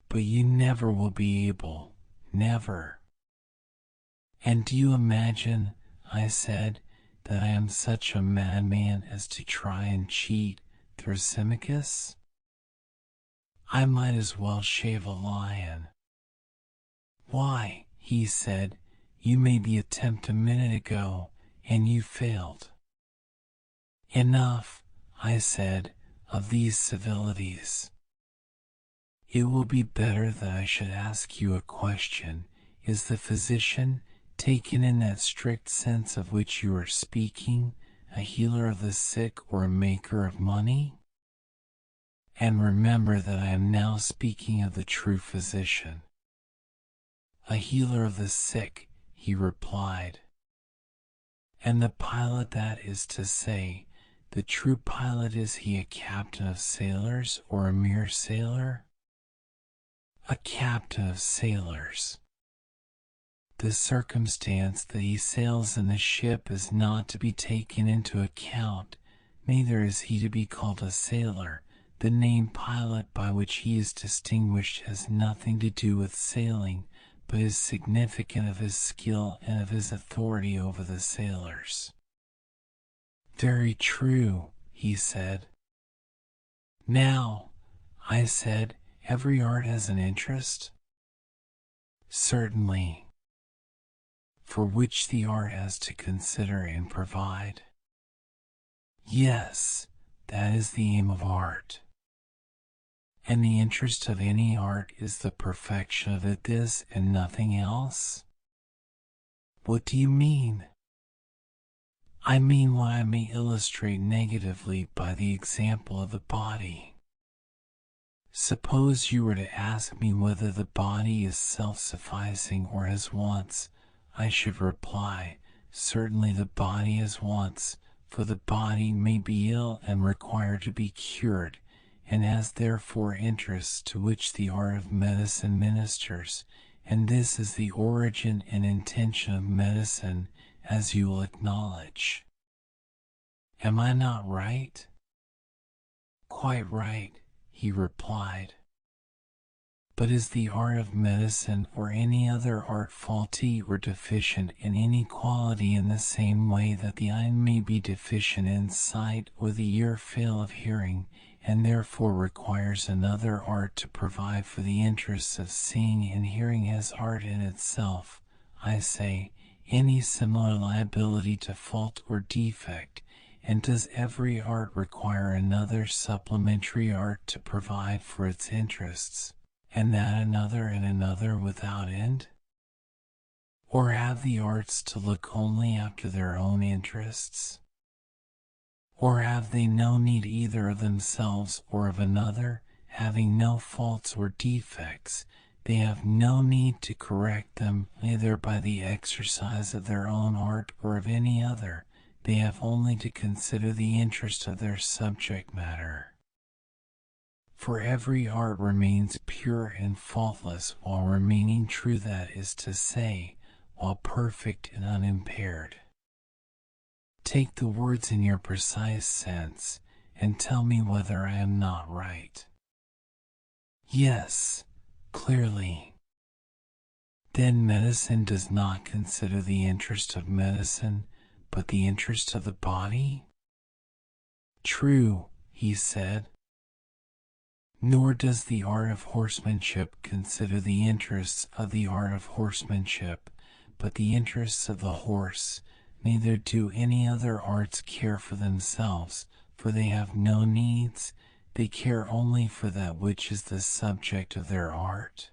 But you never will be able, never. And do you imagine, I said, that I am such a madman as to try and cheat Thrasymachus? I might as well shave a lion. Why, he said, you made the attempt a minute ago, and you failed. Enough, I said, of these civilities. It will be better that I should ask you a question. Is the physician, taken in that strict sense of which you are speaking, a healer of the sick or a maker of money? And remember that I am now speaking of the true physician. A healer of the sick, he replied. And the pilot, that is to say, the true pilot, is he a captain of sailors or a mere sailor? A captain of sailors. The circumstance that he sails in the ship is not to be taken into account, neither is he to be called a sailor. The name pilot by which he is distinguished has nothing to do with sailing, but is significant of his skill and of his authority over the sailors. Very true, he said. Now, I said, every art has an interest? Certainly. For which the art has to consider and provide. Yes, that is the aim of art. And the interest of any art is the perfection of it, this and nothing else? What do you mean? I mean what I may illustrate negatively by the example of the body. Suppose you were to ask me whether the body is self-sufficing or has wants, I should reply, certainly the body is wants, for the body may be ill and require to be cured, and has therefore interests to which the art of medicine ministers, and this is the origin and intention of medicine, as you will acknowledge. Am I not right? Quite right, he replied. But is the art of medicine or any other art faulty or deficient in any quality in the same way that the eye may be deficient in sight or the ear fail of hearing, and therefore requires another art to provide for the interests of seeing and hearing as art in itself? I say, any similar liability to fault or defect, and does every art require another supplementary art to provide for its interests, and that another and another without end? Or have the arts to look only after their own interests? Or have they no need either of themselves or of another, having no faults or defects? They have no need to correct them either by the exercise of their own art or of any other. They have only to consider the interest of their subject matter. For every art remains pure and faultless while remaining true, that is to say, while perfect and unimpaired. Take the words in your precise sense, and tell me whether I am not right. Yes, clearly. Then medicine does not consider the interest of medicine, but the interest of the body? True, he said. Nor does the art of horsemanship consider the interests of the art of horsemanship, but the interests of the horse. Neither do any other arts care for themselves, for they have no needs. They care only for that which is the subject of their art.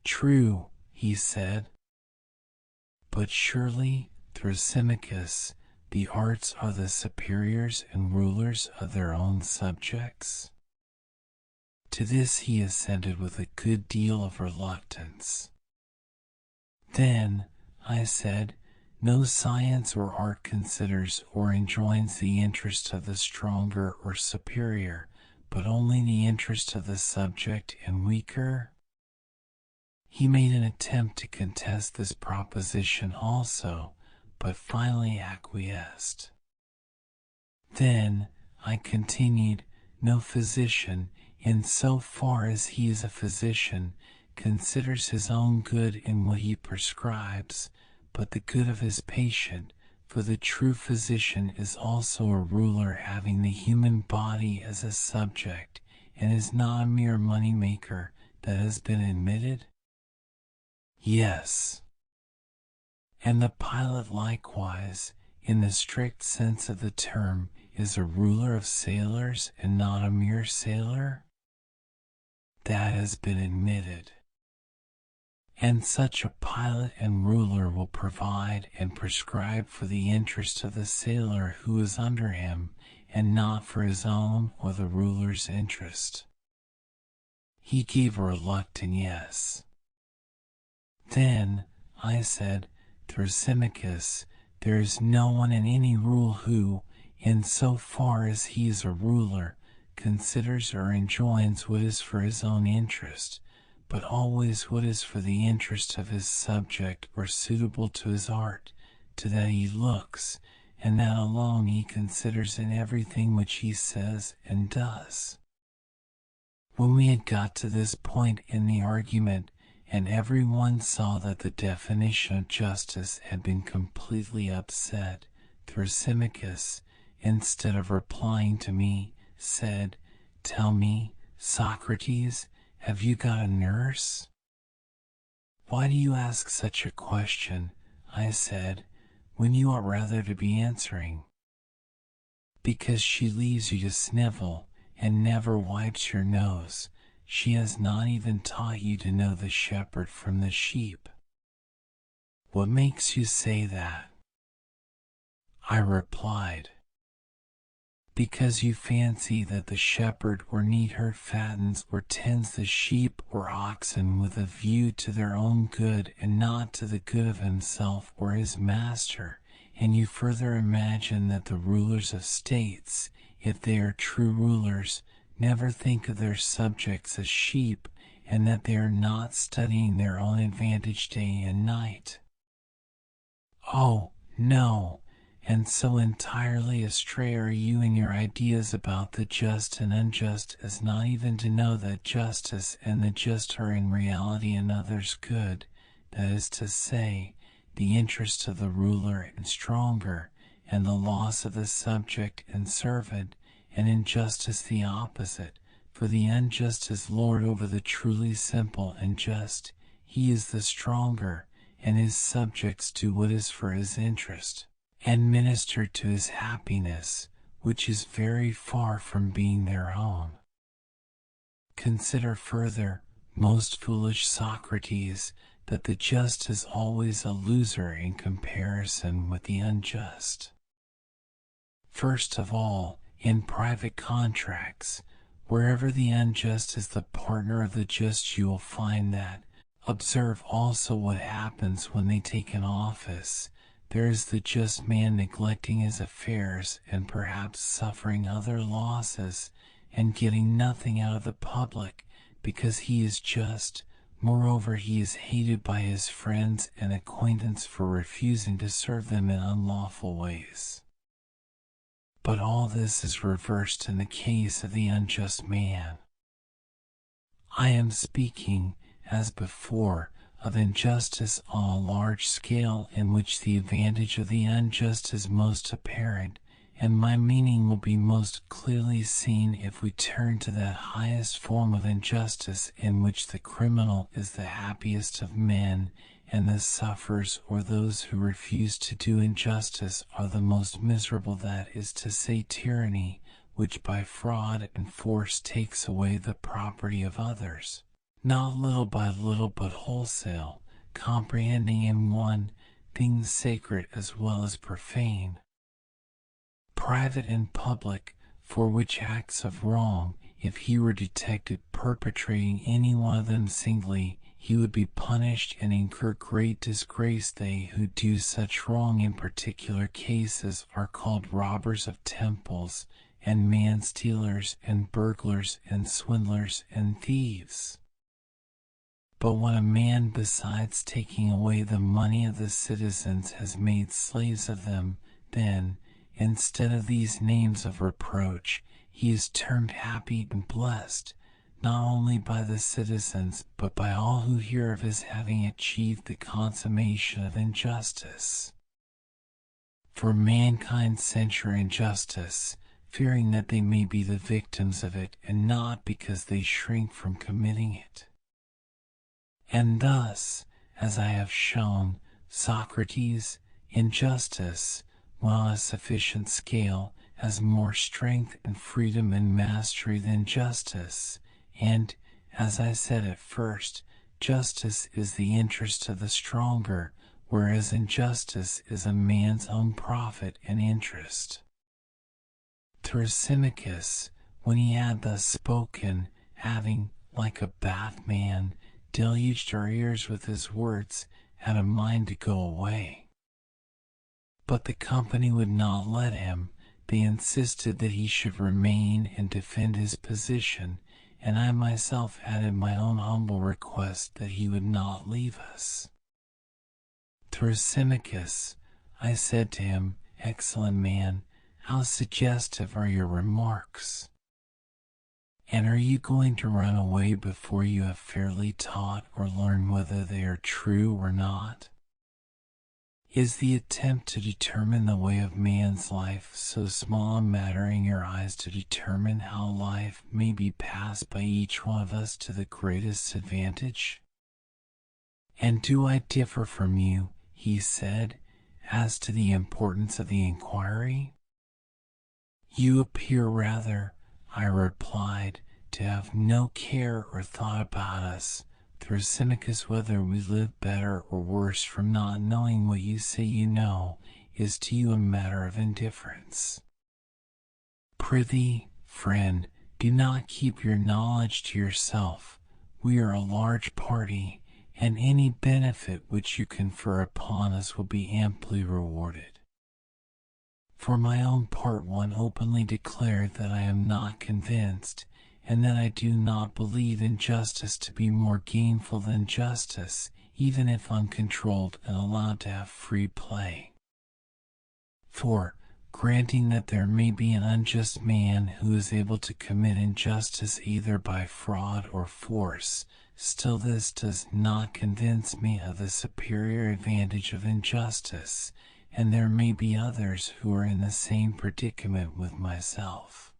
True, he said. But surely, Thrasymachus, the arts are the superiors and rulers of their own subjects? To this he assented with a good deal of reluctance. Then, I said, no science or art considers or enjoins the interest of the stronger or superior, but only the interest of the subject and weaker? He made an attempt to contest this proposition also, but finally acquiesced. Then, I continued, no physician, in so far as he is a physician, considers his own good in what he prescribes, but the good of his patient, for the true physician is also a ruler having the human body as a subject, and is not a mere money-maker. That has been admitted? Yes. And the pilot likewise, in the strict sense of the term, is a ruler of sailors and not a mere sailor? That has been admitted. And such a pilot and ruler will provide and prescribe for the interest of the sailor who is under him, and not for his own or the ruler's interest. He gave a reluctant yes. Then, I said, Thrasymachus, there is no one in any rule who, in so far as he is a ruler, considers or enjoins what is for his own interest, but always what is for the interest of his subject or suitable to his art, to that he looks, and that alone he considers in everything which he says and does. When we had got to this point in the argument, and every one saw that the definition of justice had been completely upset, Thrasymachus, instead of replying to me, said, "Tell me, Socrates, have you got a nurse?" "Why do you ask such a question," I said, "when you ought rather to be answering?" "Because she leaves you to snivel, and never wipes your nose. She has not even taught you to know the shepherd from the sheep." "What makes you say that?" I replied. because you fancy that the shepherd or neatherd fattens or tends the sheep or oxen with a view to their own good and not to the good of himself or his master, and you further imagine that the rulers of states, if they are true rulers, never think of their subjects as sheep, and that they are not studying their own advantage day and night. Oh, no, and so entirely astray are you in your ideas about the just and unjust as not even to know that justice and the just are in reality another's good, that is to say, the interest of the ruler and stronger, and the loss of the subject and servant, and injustice the opposite, for the unjust is lord over the truly simple and just, he is the stronger, and his subjects do what is for his interest, and minister to his happiness, which is very far from being their own. Consider further, most foolish Socrates, that the just is always a loser in comparison with the unjust. First of all, in private contracts, wherever the unjust is the partner of the just, you will find that. Observe also what happens when they take an office. There is the just man neglecting his affairs and perhaps suffering other losses and getting nothing out of the public because he is just. Moreover, he is hated by his friends and acquaintance for refusing to serve them in unlawful ways. But all this is reversed in the case of the unjust man. I am speaking, as before, of injustice on a large scale in which the advantage of the unjust is most apparent, and my meaning will be most clearly seen if we turn to that highest form of injustice in which the criminal is the happiest of men, and the sufferers or those who refuse to do injustice are the most miserable, that is to say, tyranny, which by fraud and force takes away the property of others, not little by little but wholesale, comprehending in one things sacred as well as profane, private and public, for which acts of wrong, if he were detected perpetrating any one of them singly, he would be punished and incur great disgrace. They who do such wrong in particular cases are called robbers of temples, and man-stealers, and burglars, and swindlers, and thieves. But when a man, besides taking away the money of the citizens, has made slaves of them, then, instead of these names of reproach, he is termed happy and blessed, not only by the citizens, but by all who hear of his having achieved the consummation of injustice. For mankind censure injustice, fearing that they may be the victims of it, and not because they shrink from committing it. And thus, as I have shown, Socrates, injustice, while on a sufficient scale, has more strength and freedom and mastery than justice, and, as I said at first, justice is the interest of the stronger, whereas injustice is a man's own profit and interest. Thrasymachus, when he had thus spoken, having, like a bathman, deluged our ears with his words, had a mind to go away. But the company would not let him. They insisted that he should remain and defend his position, and I myself added my own humble request that he would not leave us. Thrasymachus, I said to him, excellent man, how suggestive are your remarks. And are you going to run away before you have fairly taught or learned whether they are true or not? Is the attempt to determine the way of man's life so small a matter in your eyes to determine how life may be passed by each one of us to the greatest advantage? And do I differ from you, he said, as to the importance of the inquiry? You appear rather, I replied, to have no care or thought about us, Thrasymachus. Whether we live better or worse from not knowing what you say you know, is to you a matter of indifference. Prithee, friend, do not keep your knowledge to yourself. We are a large party, and any benefit which you confer upon us will be amply rewarded. For my own part, one openly declared that I am not convinced, and that I do not believe injustice to be more gainful than justice, even if uncontrolled and allowed to have free play. For, granting that there may be an unjust man who is able to commit injustice either by fraud or force, still this does not convince me of the superior advantage of injustice, and there may be others who are in the same predicament with myself.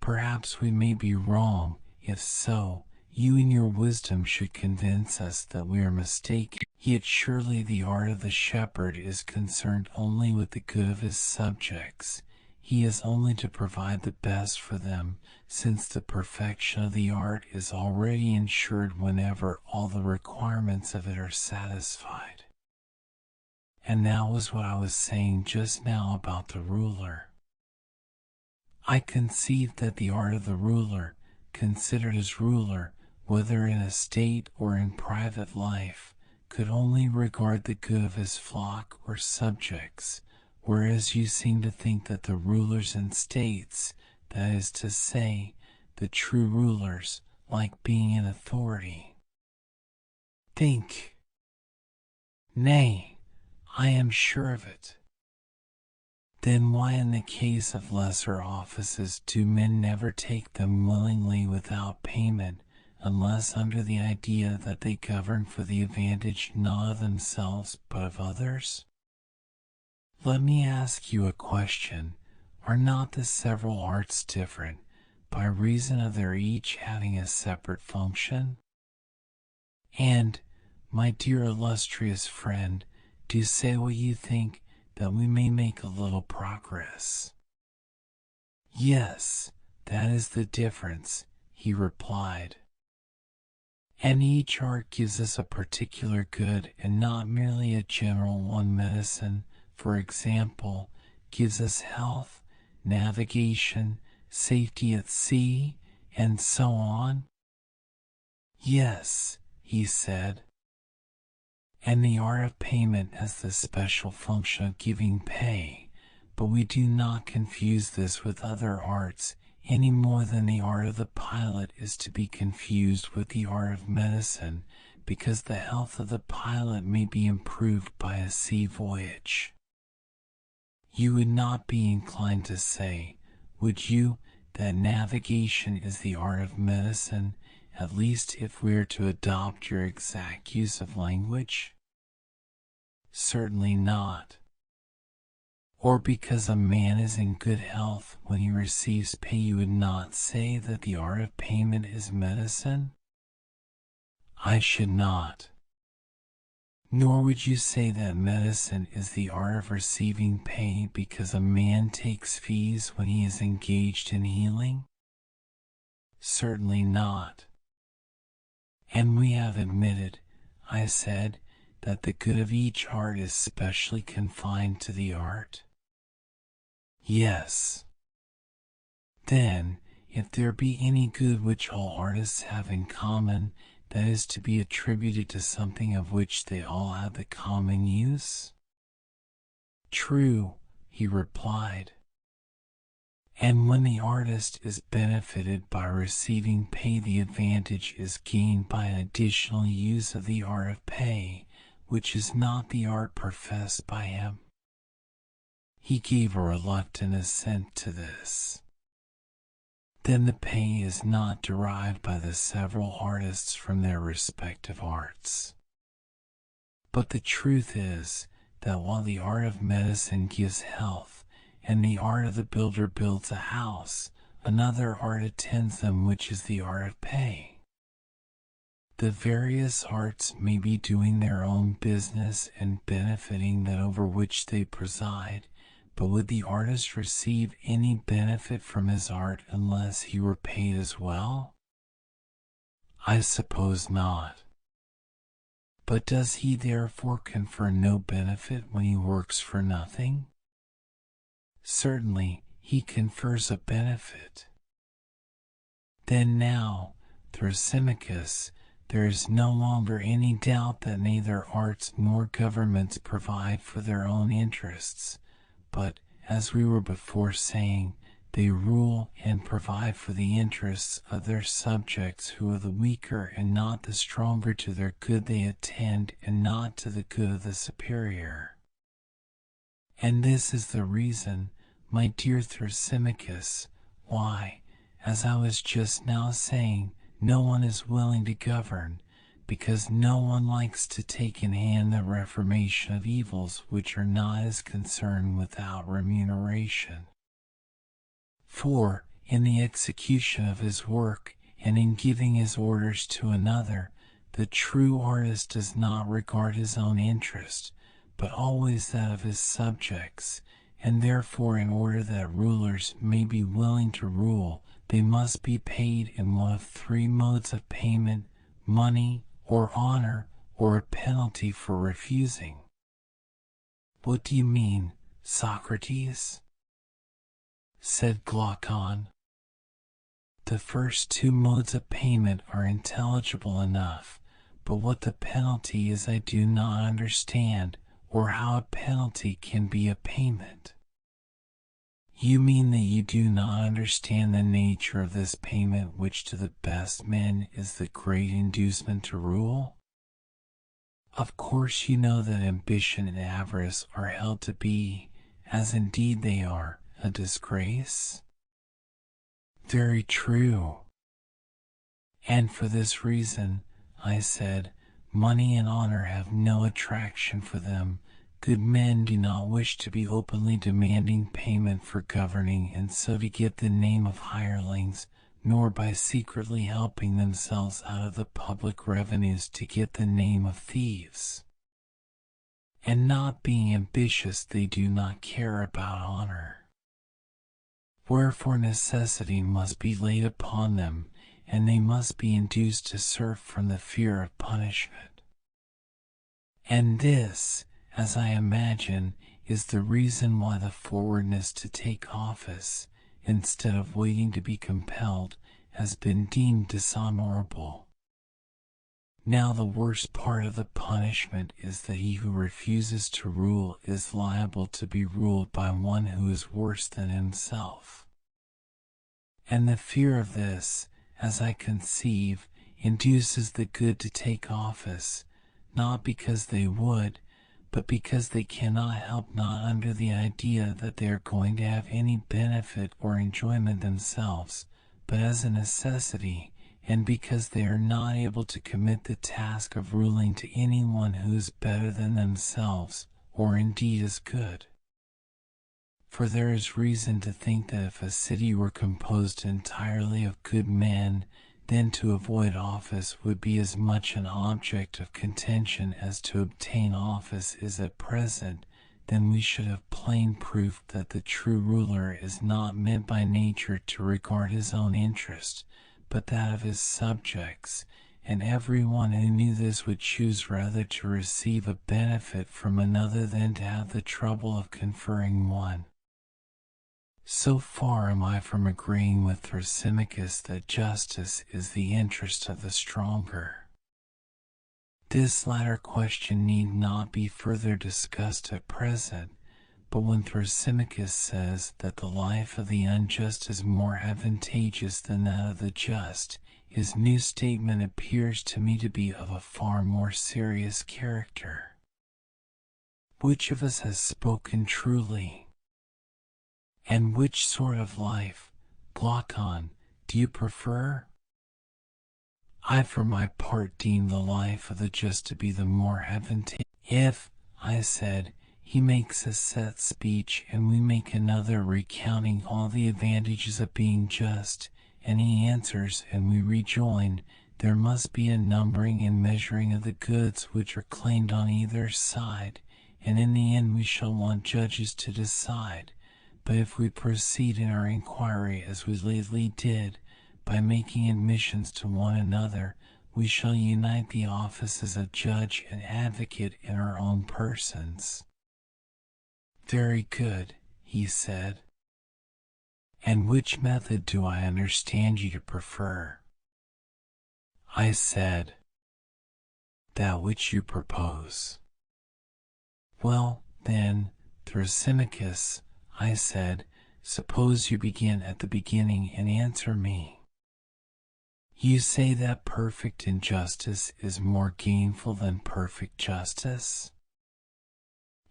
Perhaps we may be wrong. If so, you in your wisdom should convince us that we are mistaken. Yet surely the art of the shepherd is concerned only with the good of his subjects. He has only to provide the best for them, since the perfection of the art is already ensured whenever all the requirements of it are satisfied. And that was what I was saying just now about the ruler. I conceived that the art of the ruler, considered as ruler, whether in a state or in private life, could only regard the good of his flock or subjects, whereas you seem to think that the rulers in states, that is to say, the true rulers, like being in authority. Think. Nay, I am sure of it. Then why in the case of lesser offices do men never take them willingly without payment, unless under the idea that they govern for the advantage not of themselves but of others? Let me ask you a question. Are not the several arts different, by reason of their each having a separate function? And, my dear illustrious friend, do say what you think, that we may make a little progress. Yes, that is the difference, he replied. And each art gives us a particular good and not merely a general one. Medicine, for example, gives us health, navigation, safety at sea, and so on. Yes, he said. And the art of payment has the special function of giving pay, but we do not confuse this with other arts any more than the art of the pilot is to be confused with the art of medicine, because the health of the pilot may be improved by a sea voyage. You would not be inclined to say, would you, that navigation is the art of medicine, at least if we are to adopt your exact use of language? Certainly not. Or because a man is in good health when he receives pay, you would not say that the art of payment is medicine? I should not. Nor would you say that medicine is the art of receiving pay because a man takes fees when he is engaged in healing? Certainly not. And we have admitted, I said, that the good of each art is specially confined to the art? Yes. Then, if there be any good which all artists have in common, that is to be attributed to something of which they all have the common use? True, he replied. And when the artist is benefited by receiving pay, the advantage is gained by an additional use of the art of pay, which is not the art professed by him. He gave a reluctant assent to this. Then the pay is not derived by the several artists from their respective arts. But the truth is that while the art of medicine gives health, and the art of the builder builds a house, another art attends them, which is the art of pay. The various arts may be doing their own business and benefiting that over which they preside, but would the artist receive any benefit from his art unless he were paid as well? I suppose not. But does he therefore confer no benefit when he works for nothing? Certainly, he confers a benefit. Then now, Thrasymachus, there is no longer any doubt that neither arts nor governments provide for their own interests, but, as we were before saying, they rule and provide for the interests of their subjects who are the weaker and not the stronger. To their good they attend and not to the good of the superior. And this is the reason, my dear Thrasymachus, why, as I was just now saying, no one is willing to govern, because no one likes to take in hand the reformation of evils which are not as concerned without remuneration. For, in the execution of his work, and in giving his orders to another, the true artist does not regard his own interest, but always that of his subjects, and therefore in order that rulers may be willing to rule, they must be paid in one of three modes of payment: money, or honor, or a penalty for refusing. What do you mean, Socrates? Said Glaucon. The first two modes of payment are intelligible enough, but what the penalty is I do not understand, or how a penalty can be a payment. You mean that you do not understand the nature of this payment, which to the best men is the great inducement to rule? Of course you know that ambition and avarice are held to be, as indeed they are, a disgrace? Very true. And for this reason, I said, money and honor have no attraction for them. Good men do not wish to be openly demanding payment for governing and so to get the name of hirelings, nor by secretly helping themselves out of the public revenues to get the name of thieves. And not being ambitious, they do not care about honor. Wherefore necessity must be laid upon them, and they must be induced to serve from the fear of punishment. And this, as I imagine, is the reason why the forwardness to take office, instead of waiting to be compelled, has been deemed dishonorable. Now the worst part of the punishment is that he who refuses to rule is liable to be ruled by one who is worse than himself. And the fear of this, as I conceive, induces the good to take office, not because they would, but because they cannot help, not under the idea that they are going to have any benefit or enjoyment themselves, but as a necessity, and because they are not able to commit the task of ruling to anyone who is better than themselves, or indeed as good. For there is reason to think that if a city were composed entirely of good men, then to avoid office would be as much an object of contention as to obtain office is at present. Then we should have plain proof that the true ruler is not meant by nature to regard his own interest, but that of his subjects, and everyone who knew this would choose rather to receive a benefit from another than to have the trouble of conferring one. So far am I from agreeing with Thrasymachus that justice is the interest of the stronger. This latter question need not be further discussed at present, but when Thrasymachus says that the life of the unjust is more advantageous than that of the just, his new statement appears to me to be of a far more serious character. Which of us has spoken truly? And which sort of life, Glaucon, do you prefer? I for my part deem the life of the just to be the more advantageous. If, I said, he makes a set speech and we make another recounting all the advantages of being just, and he answers and we rejoin, there must be a numbering and measuring of the goods which are claimed on either side, and in the end we shall want judges to decide. But if we proceed in our inquiry as we lately did, by making admissions to one another, we shall unite the offices of judge and advocate in our own persons. Very good, he said. And which method do I understand you to prefer? I said, that which you propose. Well, then, Thrasymachus, I said, suppose you begin at the beginning and answer me. You say that perfect injustice is more gainful than perfect justice?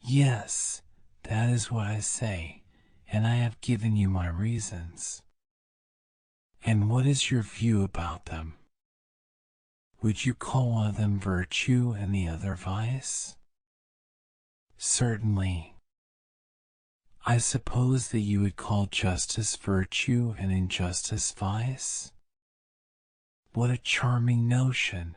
Yes, that is what I say, and I have given you my reasons. And what is your view about them? Would you call one of them virtue and the other vice? Certainly. I suppose that you would call justice virtue and injustice vice? What a charming notion!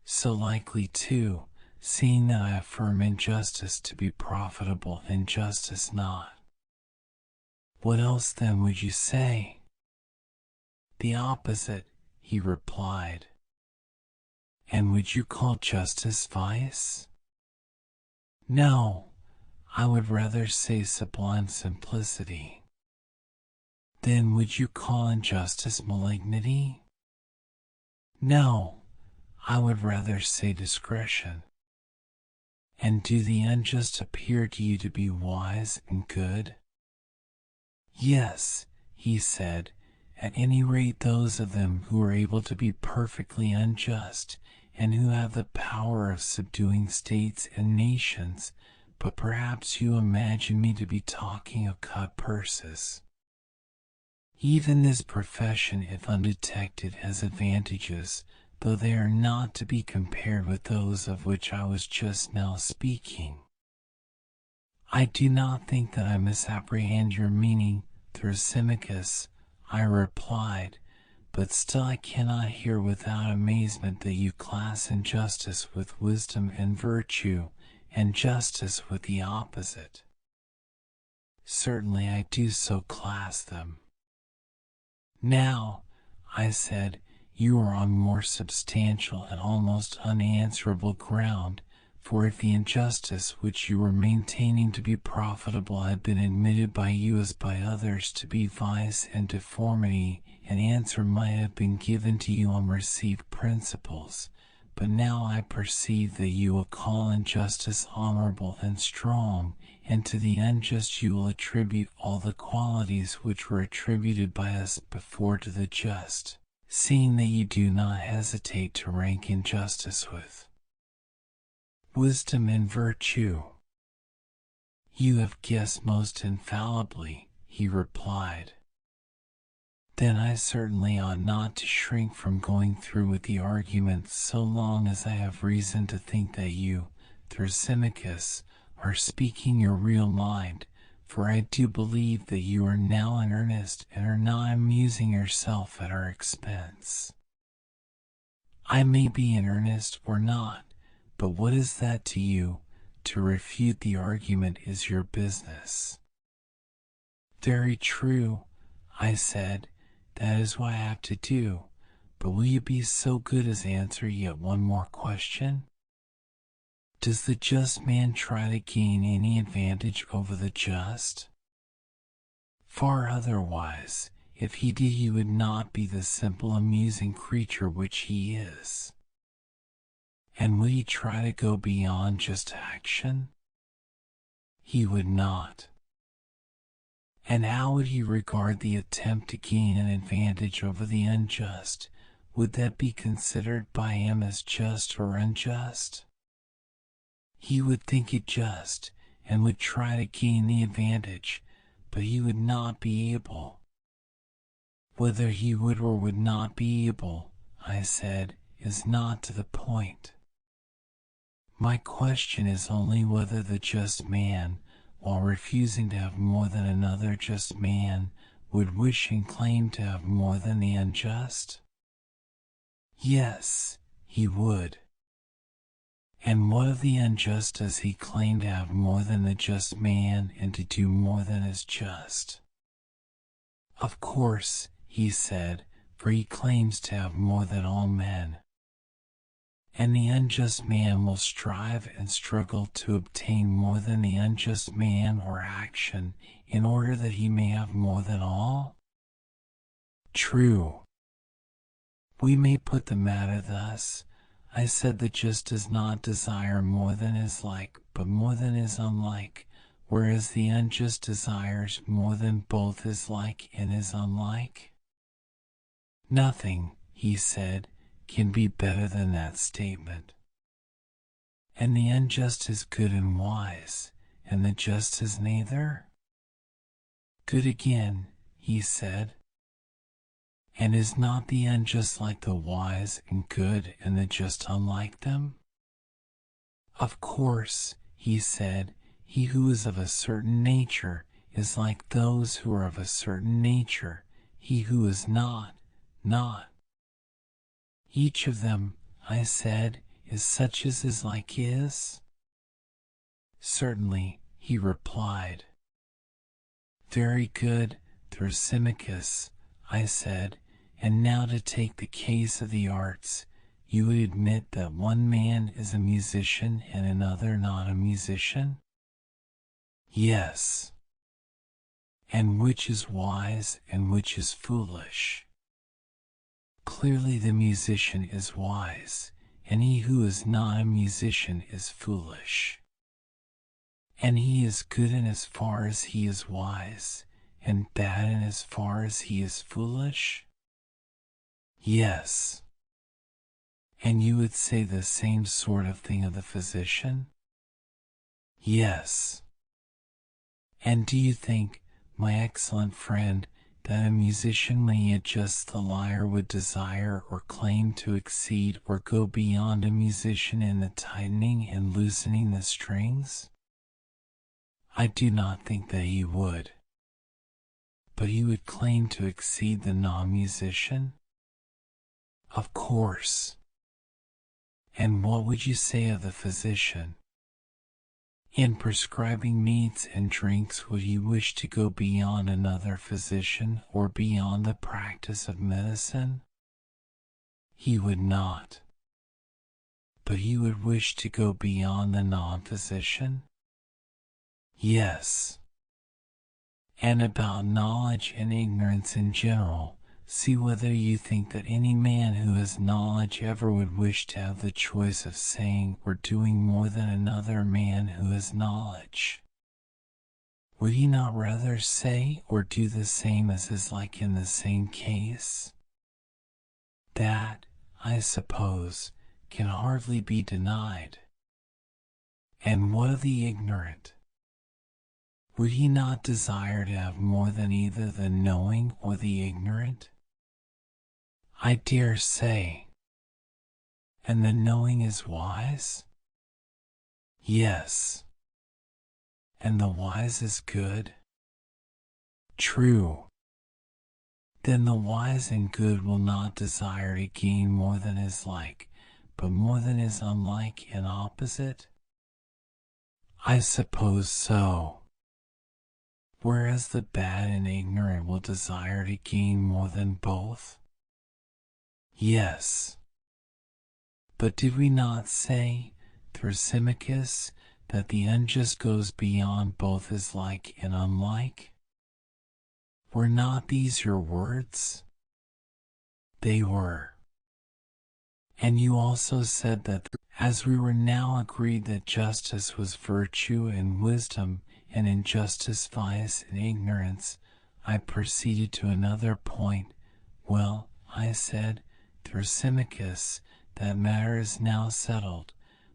So likely too, seeing that I affirm injustice to be profitable and justice not. What else then would you say? The opposite, he replied. And would you call justice vice? No, I would rather say sublime simplicity. Then would you call injustice malignity? No, I would rather say discretion. And do the unjust appear to you to be wise and good? Yes, he said, at any rate those of them who are able to be perfectly unjust, and who have the power of subduing states and nations, but perhaps you imagine me to be talking of cut purses. Even this profession, if undetected, has advantages, though they are not to be compared with those of which I was just now speaking. I do not think that I misapprehend your meaning, Thrasymachus, I replied, but still I cannot hear without amazement that you class injustice with wisdom and virtue, and justice with the opposite. Certainly I do so class them. Now, I said, you are on more substantial and almost unanswerable ground, for if the injustice which you were maintaining to be profitable had been admitted by you as by others to be vice and deformity, an answer might have been given to you on received principles, but now I perceive that you will call injustice honorable and strong, and to the unjust you will attribute all the qualities which were attributed by us before to the just, seeing that you do not hesitate to rank injustice with wisdom and virtue. You have guessed most infallibly, he replied. Then I certainly ought not to shrink from going through with the argument so long as I have reason to think that you, Thrasymachus, are speaking your real mind, for I do believe that you are now in earnest and are not amusing yourself at our expense. I may be in earnest or not, but what is that to you? To refute the argument is your business. Very true, I said, that is what I have to do, but will you be so good as answer yet one more question? Does the just man try to gain any advantage over the just? Far otherwise. If he did, he would not be the simple amusing creature which he is. And would he try to go beyond just action? He would not. And how would he regard the attempt to gain an advantage over the unjust? Would that be considered by him as just or unjust? He would think it just, and would try to gain the advantage, but he would not be able. Whether he would or would not be able, I said, is not to the point. My question is only whether the just man, while refusing to have more than another just man, would wish and claim to have more than the unjust? Yes, he would. And what of the unjust does he claim to have more than the just man and to do more than is just? Of course, he said, for he claims to have more than all men. And the unjust man will strive and struggle to obtain more than the unjust man or action, in order that he may have more than all? True. We may put the matter thus. I said the just does not desire more than is like, but more than is unlike, whereas the unjust desires more than both is like and is unlike. Nothing, he said, can be better than that statement. And the unjust is good and wise, and the just is neither? Good again, he said. And is not the unjust like the wise and good, and the just unlike them? Of course, he said, he who is of a certain nature is like those who are of a certain nature, he who is not. Each of them, I said, is such as is like his? Certainly, he replied. Very good, Thrasymachus, I said, and now to take the case of the arts, you would admit that one man is a musician and another not a musician? Yes. And which is wise and which is foolish? Clearly the musician is wise, and he who is not a musician is foolish. And he is good in as far as he is wise, and bad in as far as he is foolish? Yes. And you would say the same sort of thing of the physician? Yes. And do you think, my excellent friend, that a musician may adjust the lyre would desire or claim to exceed or go beyond a musician in the tightening and loosening the strings? I do not think that he would. But he would claim to exceed the non-musician? Of course. And what would you say of the physician? In prescribing meats and drinks, would he wish to go beyond another physician or beyond the practice of medicine? He would not. But he would wish to go beyond the non-physician? Yes. And about knowledge and ignorance in general, see whether you think that any man who has knowledge ever would wish to have the choice of saying or doing more than another man who has knowledge. Would he not rather say or do the same as is like in the same case? That, I suppose, can hardly be denied. And what of the ignorant? Would he not desire to have more than either the knowing or the ignorant? I dare say. And the knowing is wise? Yes. And the wise is good? True. Then the wise and good will not desire to gain more than is like, but more than is unlike and opposite? I suppose so. Whereas the bad and ignorant will desire to gain more than both? Yes. But did we not say, Thrasymachus, that the unjust goes beyond both as like and unlike? Were not these your words? They were. And you also said that, as we were now agreed that justice was virtue and wisdom, and injustice vice and ignorance, I proceeded to another point. Well, I said, Thrasymachus, that matter is now settled,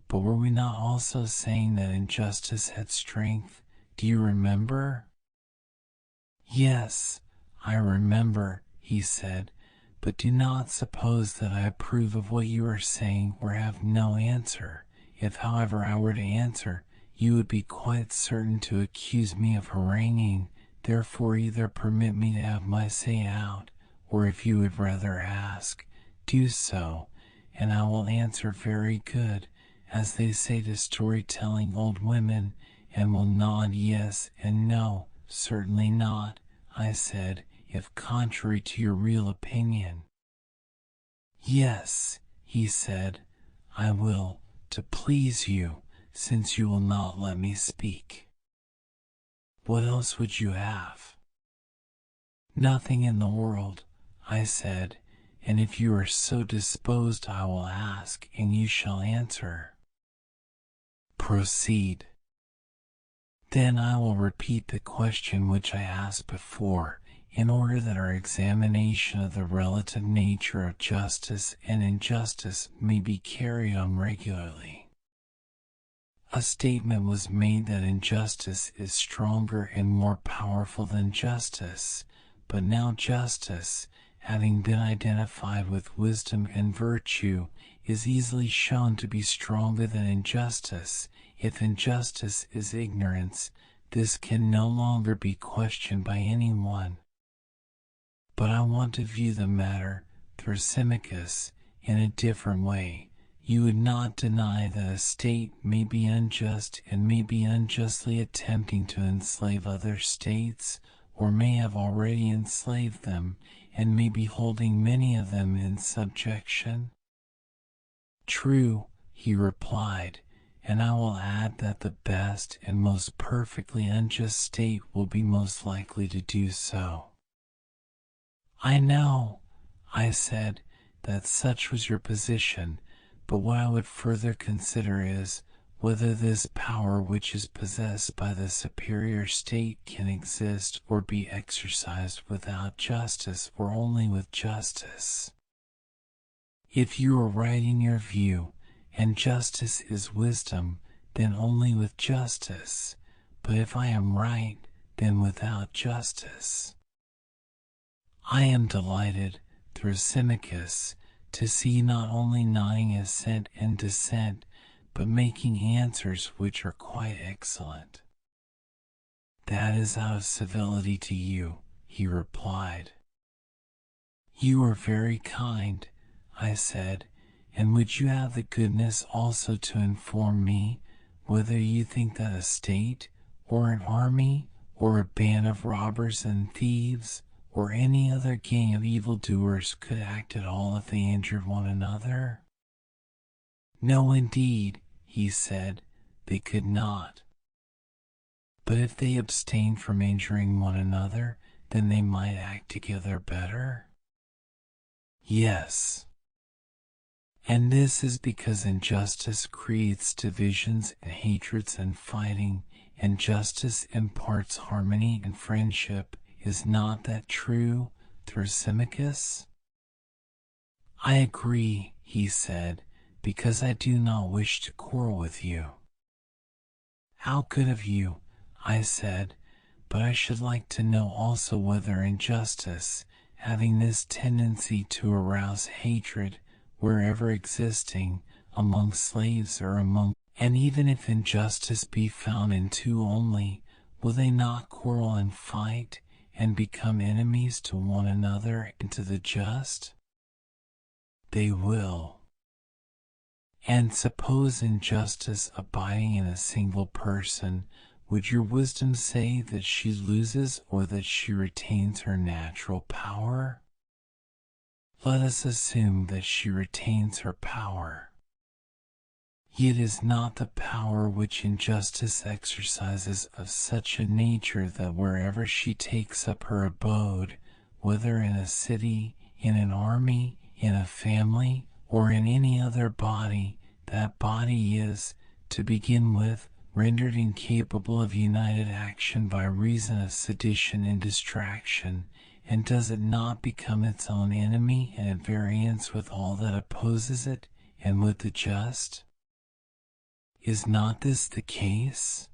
but were we not also saying that injustice had strength? Do you remember? Yes, I remember, he said, but do not suppose that I approve of what you are saying or have no answer. If, however, I were to answer, you would be quite certain to accuse me of haranguing. Therefore either permit me to have my say out, or if you would rather ask, do so, and I will answer very good, as they say to storytelling old women, and will nod yes and no, certainly not, I said, if contrary to your real opinion. Yes, he said, I will, to please you, since you will not let me speak. What else would you have? Nothing in the world, I said, and if you are so disposed I will ask, and you shall answer. Proceed. Then I will repeat the question which I asked before, in order that our examination of the relative nature of justice and injustice may be carried on regularly. A statement was made that injustice is stronger and more powerful than justice, but now justice, having been identified with wisdom and virtue, is easily shown to be stronger than injustice. If injustice is ignorance, this can no longer be questioned by anyone. But I want to view the matter, Thrasymachus, in a different way. You would not deny that a state may be unjust and may be unjustly attempting to enslave other states, or may have already enslaved them, and may be holding many of them in subjection? True, he replied, and I will add that the best and most perfectly unjust state will be most likely to do so. I know, I said, that such was your position, but what I would further consider is, whether this power which is possessed by the superior state can exist or be exercised without justice or only with justice. If you are right in your view, and justice is wisdom, then only with justice, but if I am right, then without justice. I am delighted, Thrasymachus, to see you not only nodding assent and dissent, but making answers which are quite excellent. That is out of civility to you, he replied. You are very kind, I said, and would you have the goodness also to inform me whether you think that a state, or an army, or a band of robbers and thieves, or any other gang of evildoers could act at all if they injured one another? No, indeed, he said, they could not. But if they abstained from injuring one another, then they might act together better? Yes. And this is because injustice creates divisions and hatreds and fighting, and justice imparts harmony and friendship. Is not that true, Thrasymachus? I agree, he said, because I do not wish to quarrel with you. How good of you, I said, but I should like to know also whether injustice, having this tendency to arouse hatred, wherever existing, among slaves or among, and even if injustice be found in two only, will they not quarrel and fight, and become enemies to one another and to the just? They will. And suppose injustice abiding in a single person, would your wisdom say that she loses or that she retains her natural power? Let us assume that she retains her power. Yet is not the power which injustice exercises of such a nature that wherever she takes up her abode, whether in a city, in an army, in a family, or in any other body, that body is, to begin with, rendered incapable of united action by reason of sedition and distraction, and does it not become its own enemy and at variance with all that opposes it, and with the just? Is not this the case?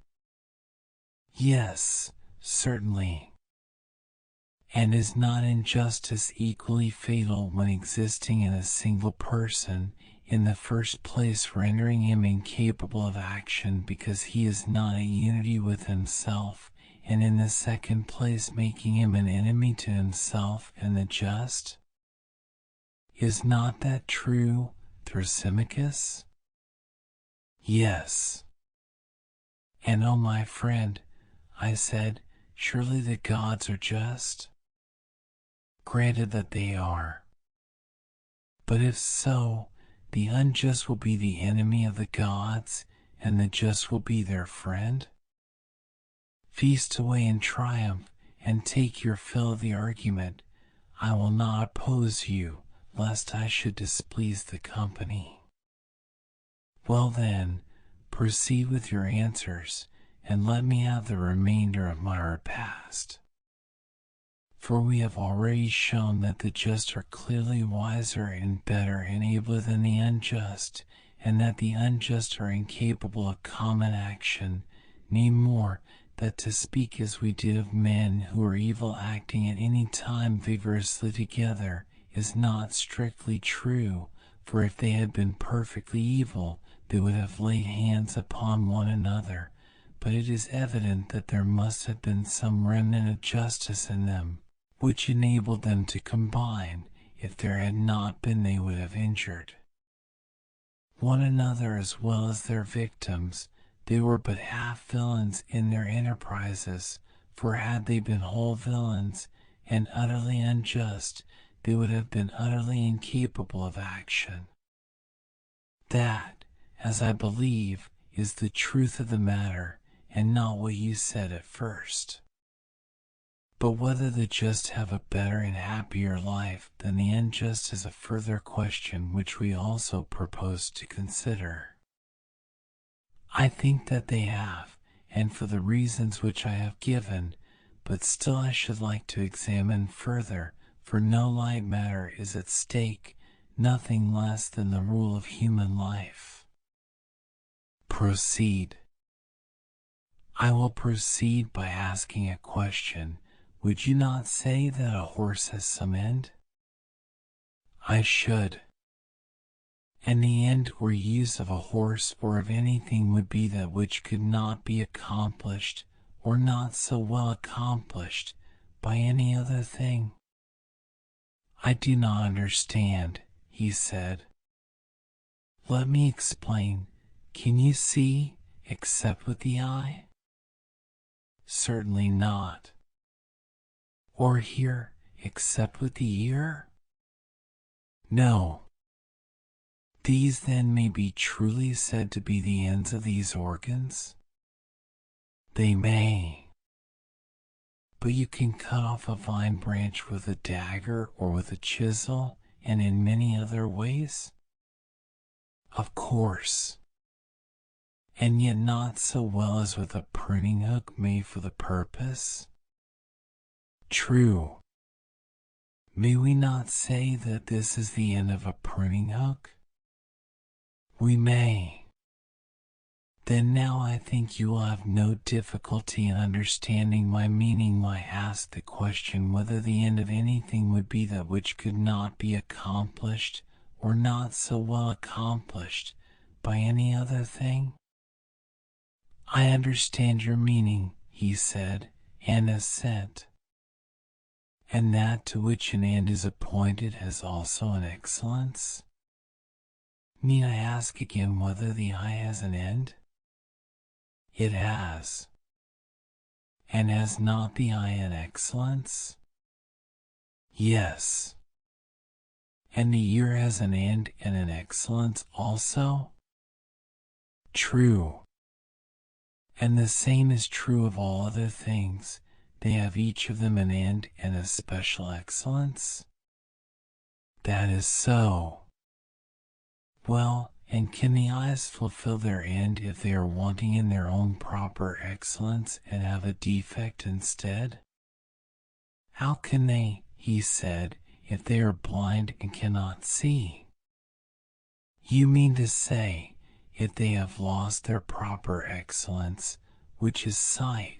Yes, certainly. And is not injustice equally fatal when existing in a single person, in the first place rendering him incapable of action because he is not at unity with himself, and in the second place making him an enemy to himself and the just? Is not that true, Thrasymachus? Yes. And oh, my friend, I said, surely the gods are just? Granted that they are. But if so, the unjust will be the enemy of the gods, and the just will be their friend? Feast away in triumph, and take your fill of the argument. I will not oppose you, lest I should displease the company. Well then, proceed with your answers, and let me have the remainder of my repast. For we have already shown that the just are clearly wiser and better and abler than the unjust, and that the unjust are incapable of common action, nay more, that to speak as we did of men who are evil acting at any time vigorously together is not strictly true, for if they had been perfectly evil, they would have laid hands upon one another, but it is evident that there must have been some remnant of justice in them, which enabled them to combine. If there had not been, they would have injured one another as well as their victims. They were but half villains in their enterprises, for had they been whole villains and utterly unjust, they would have been utterly incapable of action. That, as I believe, is the truth of the matter, and not what you said at first. But whether the just have a better and happier life than the unjust is a further question which we also propose to consider. I think that they have, and for the reasons which I have given, but still I should like to examine further, for no light matter is at stake, nothing less than the rule of human life. Proceed. I will proceed by asking a question. Would you not say that a horse has some end? I should. And the end or use of a horse or of anything would be that which could not be accomplished, or not so well accomplished, by any other thing. I do not understand, he said. Let me explain. Can you see, except with the eye? Certainly not. Or hear, except with the ear? No. These then may be truly said to be the ends of these organs? They may. But you can cut off a vine branch with a dagger or with a chisel, and in many other ways? Of course. And yet not so well as with a pruning hook made for the purpose? True. May we not say that this is the end of a pruning hook? We may. Then now I think you will have no difficulty in understanding my meaning when I ask the question whether the end of anything would be that which could not be accomplished, or not so well accomplished, by any other thing? I understand your meaning, he said, and assent. And that to which an end is appointed has also an excellence? Need I ask again whether the eye has an end? It has. And has not the eye an excellence? Yes. And the ear has an end and an excellence also? True. And the same is true of all other things. They have each of them an end and a special excellence? That is so. Well, and can the eyes fulfill their end if they are wanting in their own proper excellence and have a defect instead? How can they, he said, if they are blind and cannot see? You mean to say, if they have lost their proper excellence, which is sight,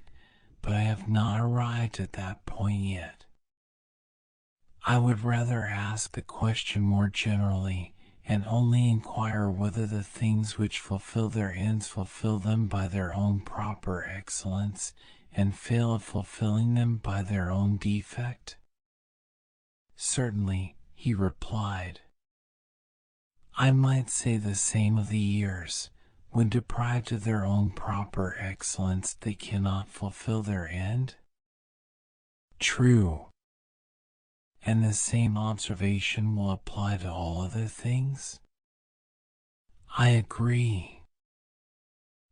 but I have not arrived at that point yet. I would rather ask the question more generally, and only inquire whether the things which fulfill their ends fulfill them by their own proper excellence, and fail of fulfilling them by their own defect? Certainly, he replied. I might say the same of the ears. When deprived of their own proper excellence, they cannot fulfill their end? True. And the same observation will apply to all other things? I agree.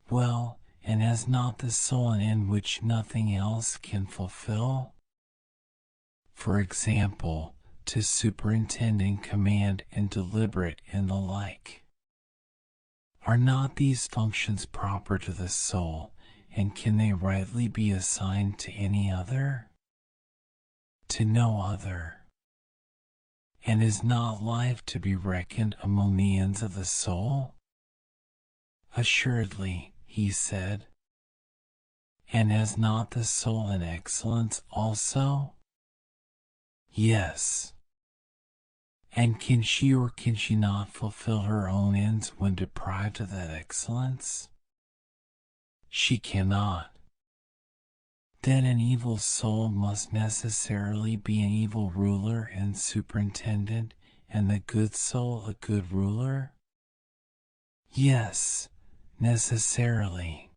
Well, and has not the soul an end which nothing else can fulfill? For example, to superintend and command and deliberate and the like. Are not these functions proper to the soul, and can they rightly be assigned to any other? To no other. And is not life to be reckoned among the ends of the soul? Assuredly, he said. And has not the soul an excellence also? Yes. And can she or can she not fulfill her own ends when deprived of that excellence? She cannot. Then an evil soul must necessarily be an evil ruler and superintendent, and the good soul a good ruler? Yes, necessarily.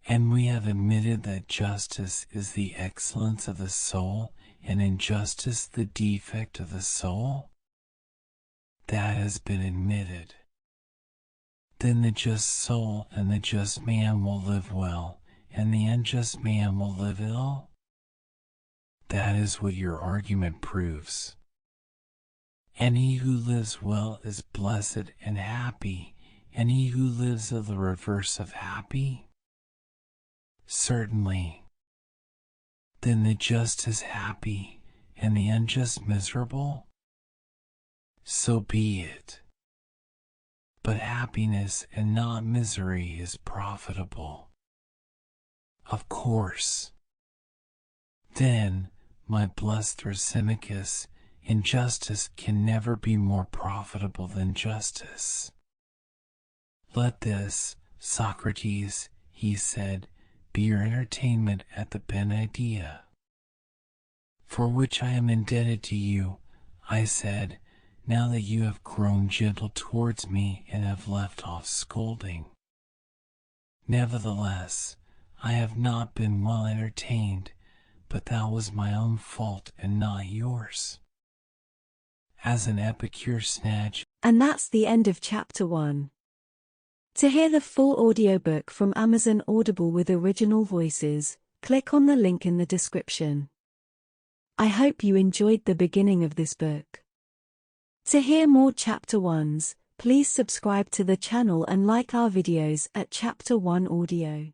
And we have admitted that justice is the excellence of the soul, and injustice the defect of the soul? That has been admitted. Then the just soul and the just man will live well, and the unjust man will live ill? That is what your argument proves. And he who lives well is blessed and happy, and he who lives of the reverse of happy? Certainly. Then the just is happy, and the unjust miserable? So be it. But happiness and not misery is profitable. Of course. Then, my blessed Thrasymachus, injustice can never be more profitable than justice. Let this, Socrates, he said, be your entertainment at the Benidea. For which I am indebted to you, I said, now that you have grown gentle towards me and have left off scolding. Nevertheless, I have not been well entertained, but that was my own fault and not yours. As an epicure snatch. And that's the end of chapter 1. To hear the full audiobook from Amazon Audible with original voices, click on the link in the description. I hope you enjoyed the beginning of this book. To hear more chapter 1s, please subscribe to the channel and like our videos at Chapter 1 Audio.